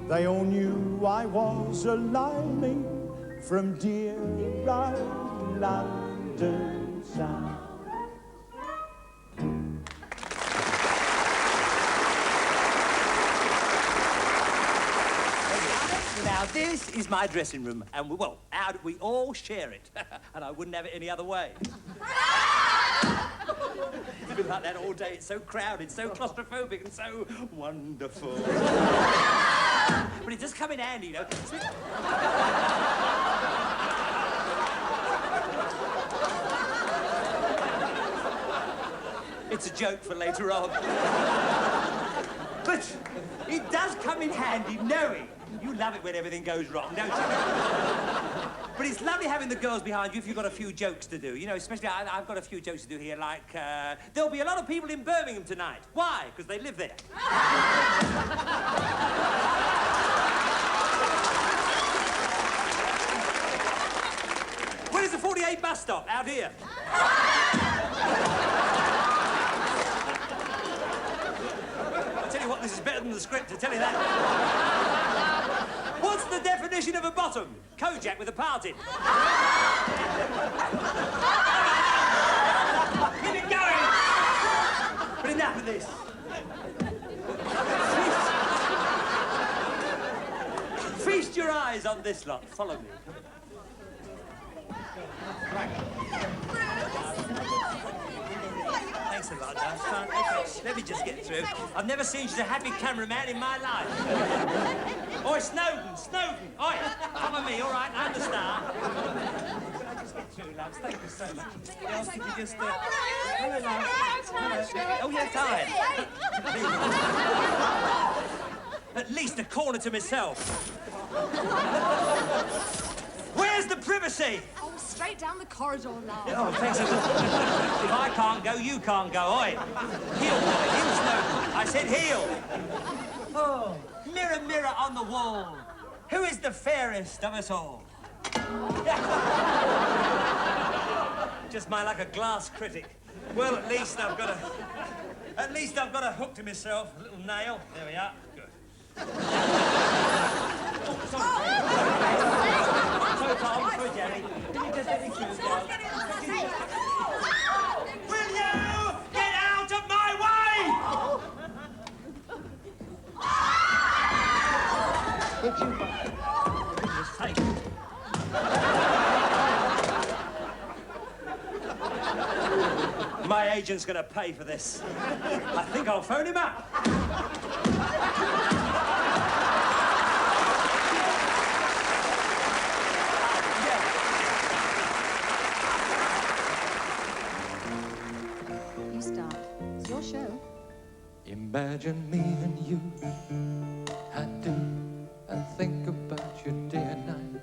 they all knew I was a limey from dear old London town. Now, this is my dressing room, and well, we all share it, and I wouldn't have it any other way. It's been like that all day. It's so crowded, so claustrophobic, and so wonderful. But it does come in handy, you know. It's a joke for later on. But it does come in handy knowing. You love it when everything goes wrong, don't you? But it's lovely having the girls behind you if you've got a few jokes to do. You know, especially I've got a few jokes to do here, like, there'll be a lot of people in Birmingham tonight. Why? Because they live there. Where's the 48 bus stop? Out here. I tell you what, this is better than the script, I tell you that. What's the definition of a bottom? Kojak with a part in. Keep it going! But enough of this. Feast your eyes on this lot. Follow me. Right. Thanks a lot, Dad. Okay, let me just get through. I've never seen such a happy cameraman in my life. Oi, Snowden, Snowden. Oi, follow me, all right? I'm the star. Can I just get through, loves? Thank you so much. Else, could you just... Hello, love. Hello. Oh, yeah, tired. At least a corner to myself. Where's the privacy? Oh, straight down the corridor, love. Oh, thanks a lot. If I can't go, you can't go. Oi. Heel, boy. Heel, Snowden. I said heel. Oh, mirror, mirror on the wall. Who is the fairest of us all? Just my like a glass critic. Well, at least I've got a hook to myself. A little nail. There we are. Good. Oh, sorry. Sorry, Tom. Sorry, Jerry. Did you just let me through, girl? Will you get out of my way? Would you? Goodness sake. My agent's gonna pay for this. I think I'll phone him up. You start. It's your show. Imagine me and you. I do. I think about you day and night.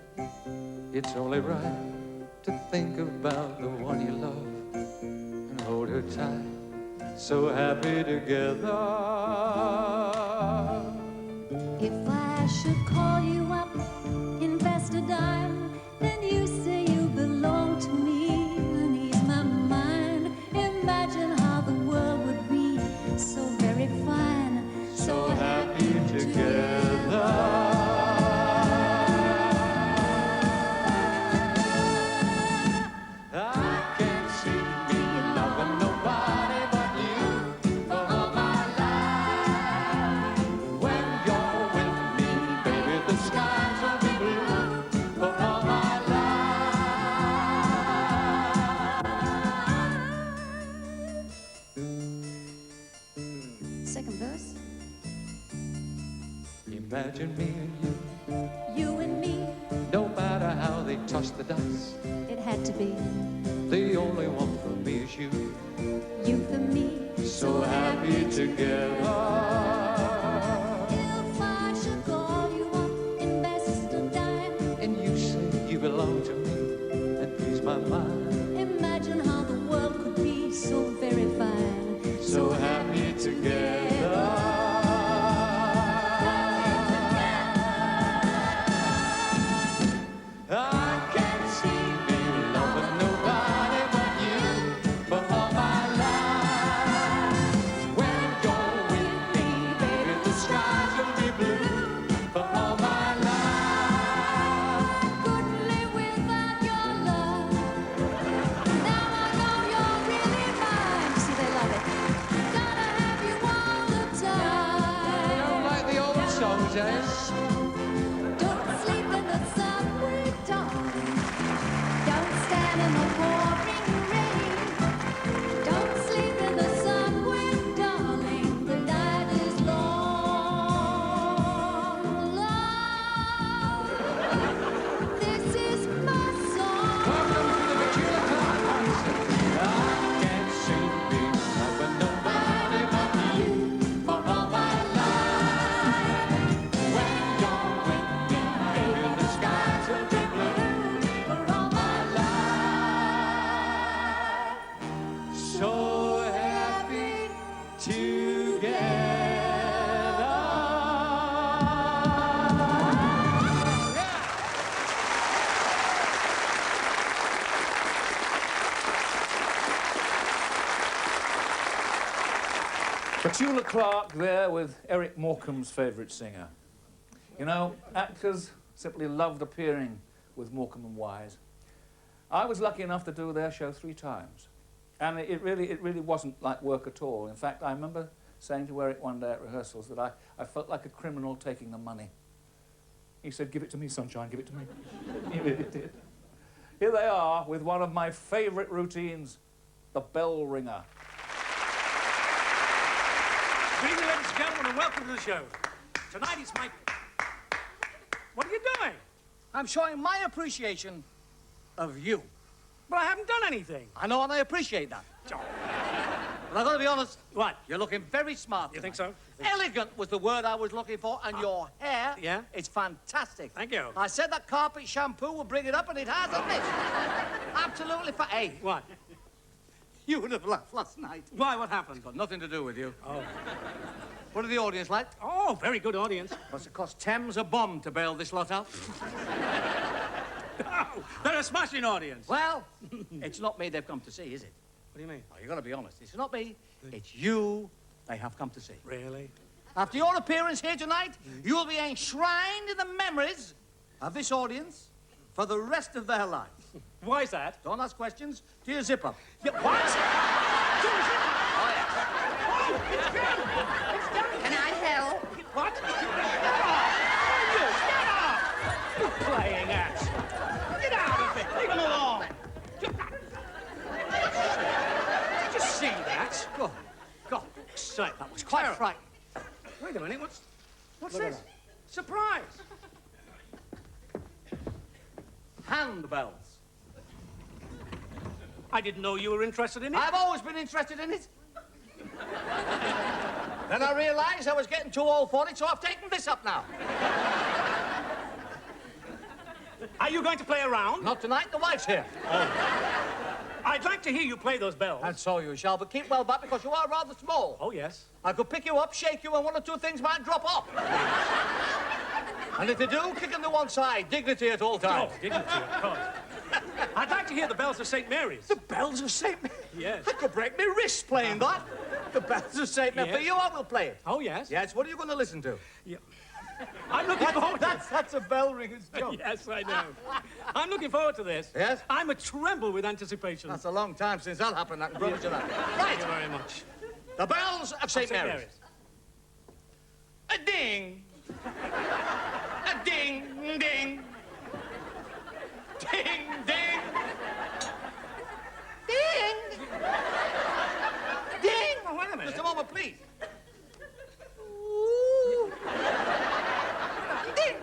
It's only right to think about the one you love and hold her tight. So happy together. If I should call you up, invest a dime, then you say you belong to me and ease my mind. Imagine how the world would be so very fine, so happy together. Second verse. Imagine me and you. You and me, No matter how they toss the dice, it had to be. the only one for me is you. You for me, So happy together. If I should call you up, invest a dime, And you say you belong to me and please my mind. imagine how the world could be so very fine, So happy together. I can't see me loving nobody but you for all my life. When you're with me, baby, the skies will be blue for all my life. Couldn't live without your love. Now I know you're really mine. See, they love it. Gotta have you all the time. You don't like the old songs, eh? Don't sleep in the subway, darling. Don't stand in the pouring rain. Don't sleep in the subway, darling. The night is long, long. This is my song. I can't see me loving Petula Clark there with Eric Morecambe's favourite singer. You know, actors simply loved appearing with Morecambe and Wise. I was lucky enough to do their show 3 times. And it really wasn't like work at all. In fact, I remember saying to Eric one day at rehearsals that I felt like a criminal taking the money. He said, "Give it to me, sunshine, give it to me." He really did. Here they are with one of my favourite routines, the bell ringer. Good evening, ladies and gentlemen, and welcome to the show. Tonight it's my... What are you doing? I'm showing my appreciation of you. But I haven't done anything. I know, and I appreciate that. But I've got to be honest. What? You're looking very smart. You think so? Elegant was the word I was looking for, and your hair is fantastic. Thank you. I said that carpet shampoo would bring it up, and it has, hasn't it? Absolutely for A. What? You would have laughed last night. Why? What happened? It's got nothing to do with you. Oh. What are the audience like? Oh, very good audience. Must have cost Thames a bomb to bail this lot out. No, they're a smashing audience. Well, it's not me they've come to see, is it? What do you mean? Oh, you've got to be honest. It's not me. It's you they have come to see. Really? After your appearance here tonight, you'll be enshrined in the memories of this audience for the rest of their lives. Why is that? Don't ask questions. Do your zip up. Yeah, what? Oh, yeah. Oh, it's done! It's done! Can I help? What? Get up! You're playing at. Get out of it! Leave him alone! Did you see that? God, God's sake, that was quite terrible. frightening. Wait a minute, what's Look this? at Surprise! Handbells. I didn't know you were interested in it. I've always been interested in it. Then I realised I was getting too old for it, so I've taken this up now. Are you going to play around? Not tonight, the wife's here. I'd like to hear you play those bells. And so you shall, but keep well back because you are rather small. Oh, yes. I could pick you up, shake you, and 1 or 2 things might drop off. And if they do, kick them to one side. Dignity at all times. Oh, dignity, of course. I'd like to hear the bells of St. Mary's. The bells of St. Mary's? Yes. I could break my wrist playing that. The bells of St. Mary's. Yes. For you, I will play it. Oh, yes? Yes, what are you going to listen to? Yeah. I'm looking forward to this. That's a bell ringer's joke. Yes, I know. I'm looking forward to this. Yes? I'm a tremble with anticipation. That's a long time since that happened, I can promise you that. Thank you very much. The bells of St. Mary's. A ding. A ding, ding. Ding, ding. Ding. Ding. Oh, wait a minute. Just a moment, please. Ding.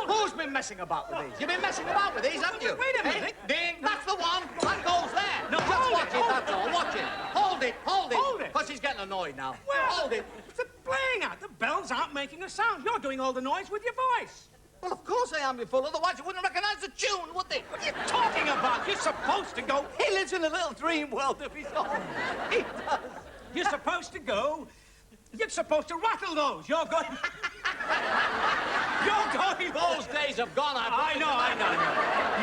Who's been messing about with these? You've been messing about with these, haven't you? Wait a minute. Ding. That's the one. That goes there. No, just hold watch it, it. hold That's all. Watch it. Hold it. Hold it. Hold it. Because he's getting annoyed now. Well, hold it. They're playing at. The bells aren't making a sound. You're doing all the noise with your voice. Well, of course I am, you fool. Otherwise, you wouldn't recognize the tune, would they? What are you talking about? You're supposed to go. He lives in a little dream world of his own. He does. You're supposed to go. You're supposed to rattle those. You're going. You're going. Those days have gone. I know.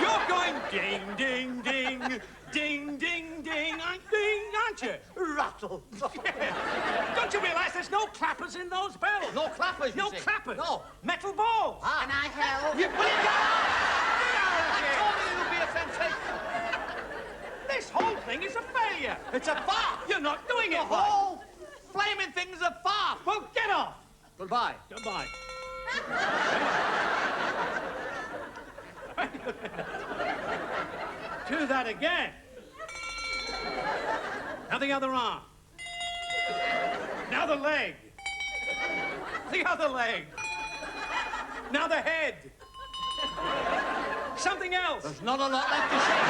You're going ding, ding, ding, ding, ding, ding, aren't you? Rattle. Don't you realise there's no clappers in those bells? No clappers, you No see. clappers. No. Metal balls. Can I help? You will I told you it would be a sensation. This whole thing is a failure. It's a farce. You're not doing The it right. whole flaming thing's a farce. Well, get off. Goodbye. Goodbye. Do that again. Now the other arm. Now the leg. The other leg. Now the head. Something else. There's not a lot left to say.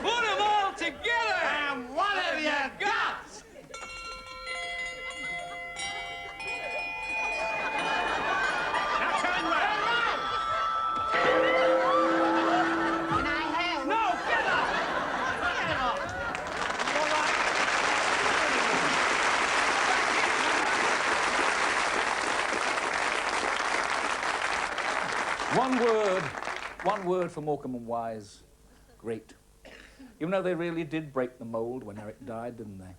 Put them all together. And what have you got? Now turn round. Can I help? No, get up. Get up. All right. One word for Morecambe and Wise. Great. Even though they really did break the mold when Eric died, didn't they?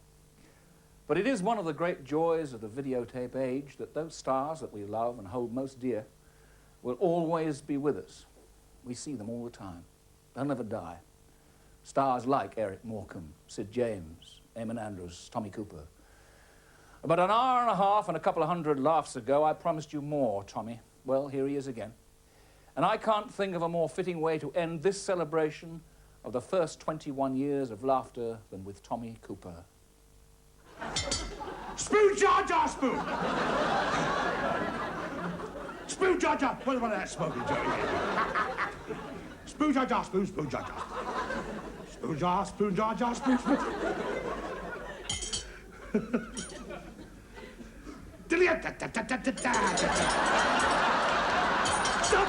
But it is one of the great joys of the videotape age that those stars that we love and hold most dear will always be with us. We see them all the time. They'll never die. Stars like Eric Morecambe, Sid James, Eamon Andrews, Tommy Cooper. About an hour and a half and a couple of hundred laughs ago, I promised you more, Tommy. Well, here he is again. And I can't think of a more fitting way to end this celebration of the first 21 years of laughter than with Tommy Cooper. Spoon, Jar Jar, spoon! Spoon, Jar Jar. What about that smoking, Joey? Spoon, Jar Jar, spoon, spoon, Jar Jar. Spoon, Jar, spoon, Jar Jar, spoon, spoon. Stop! Stop!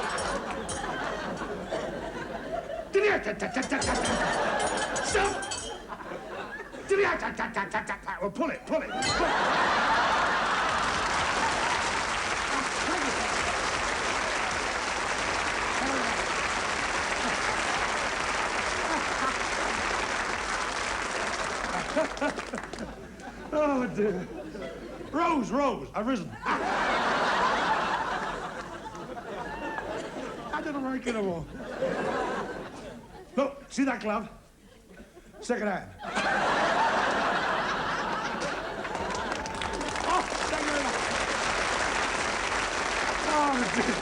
Well, pull it, pull it. Oh, dear. Rose, Rose, I've risen. I don't know where I get them all. Look, see that glove? Second hand. Oh, thank you very much. Oh, dear.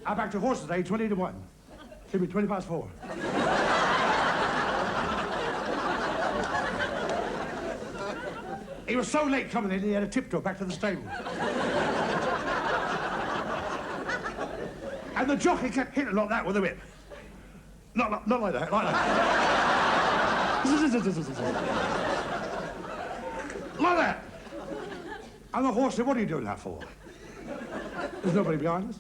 I backed a horse today, 20 to 1. Give me 20 past 4. He was so late coming in, he had a tiptoe back to the stable. And the jockey kept hitting like that with a whip. Not like that, like that. Like that. And the horse said, what are you doing that for? There's nobody behind us.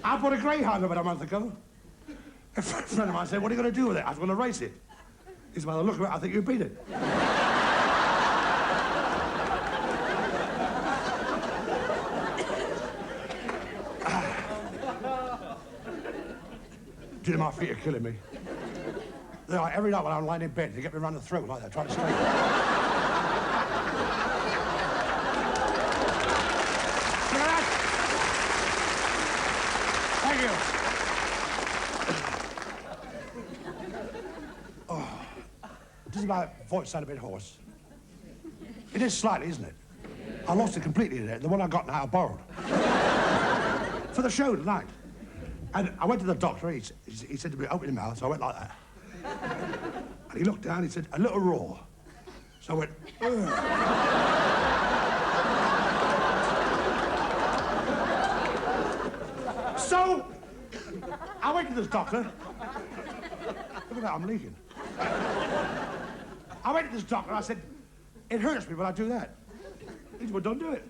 I bought a greyhound about a month ago. A friend of mine said, what are you going to do with it? I was going to race it. He said, by the look of it, I think you beat it. Do you know, my feet are killing me. They're like, every night when I'm lying in bed, they get me around the throat like that, trying to straighten. Look at that! Thank you. Oh, does my voice sound a bit hoarse? It is slightly, isn't it? I lost it completely in it. The one I got now, I borrowed. For the show tonight. And I went to the doctor, he said to me, open your mouth, so I went like that. And he looked down, he said, a little raw. So I went, ugh. So, I went to this doctor. Look at that, I'm leaking. I went to this doctor and I said, it hurts me when I do that. He said, well, don't do it.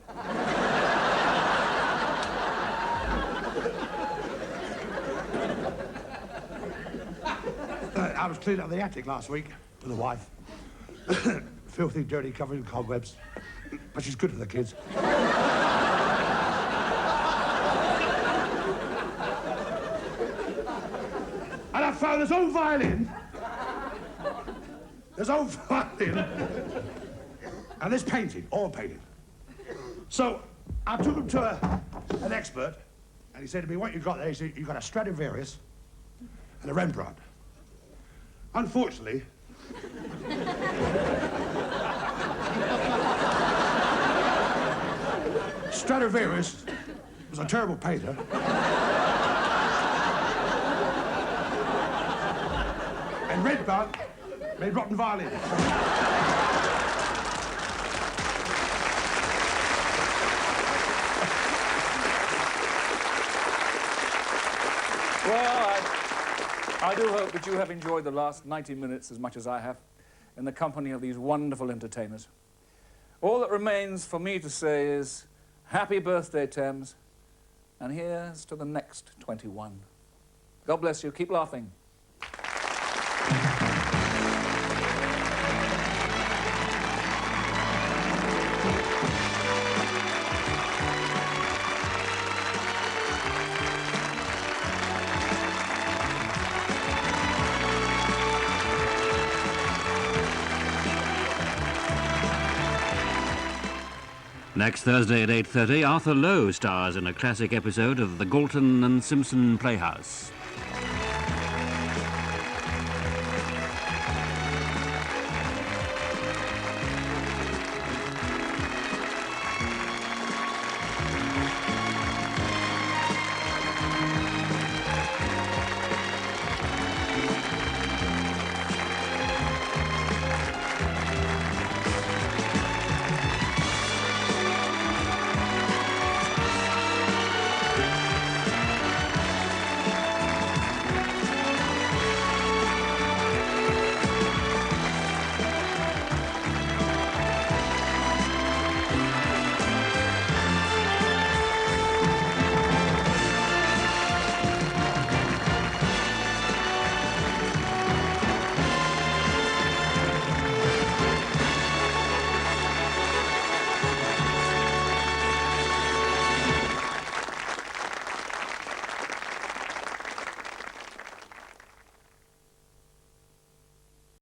I was cleaning up the attic last week with the wife. Filthy, dirty, covered in cobwebs. But she's good for the kids. And I found this old violin. This old violin. And this painting, all painting. So I took him to an expert, and he said to me, what you got there? He said, you got a Stradivarius and a Rembrandt. Unfortunately, Stradivarius was a terrible painter. And Rembrandt made rotten violins. Well, I do hope that you have enjoyed the last 90 minutes as much as I have in the company of these wonderful entertainers. All that remains for me to say is Happy birthday, Thames. And here's to the next 21. God bless you. Keep laughing. Next Thursday at 8:30, Arthur Lowe stars in a classic episode of the Galton and Simpson Playhouse.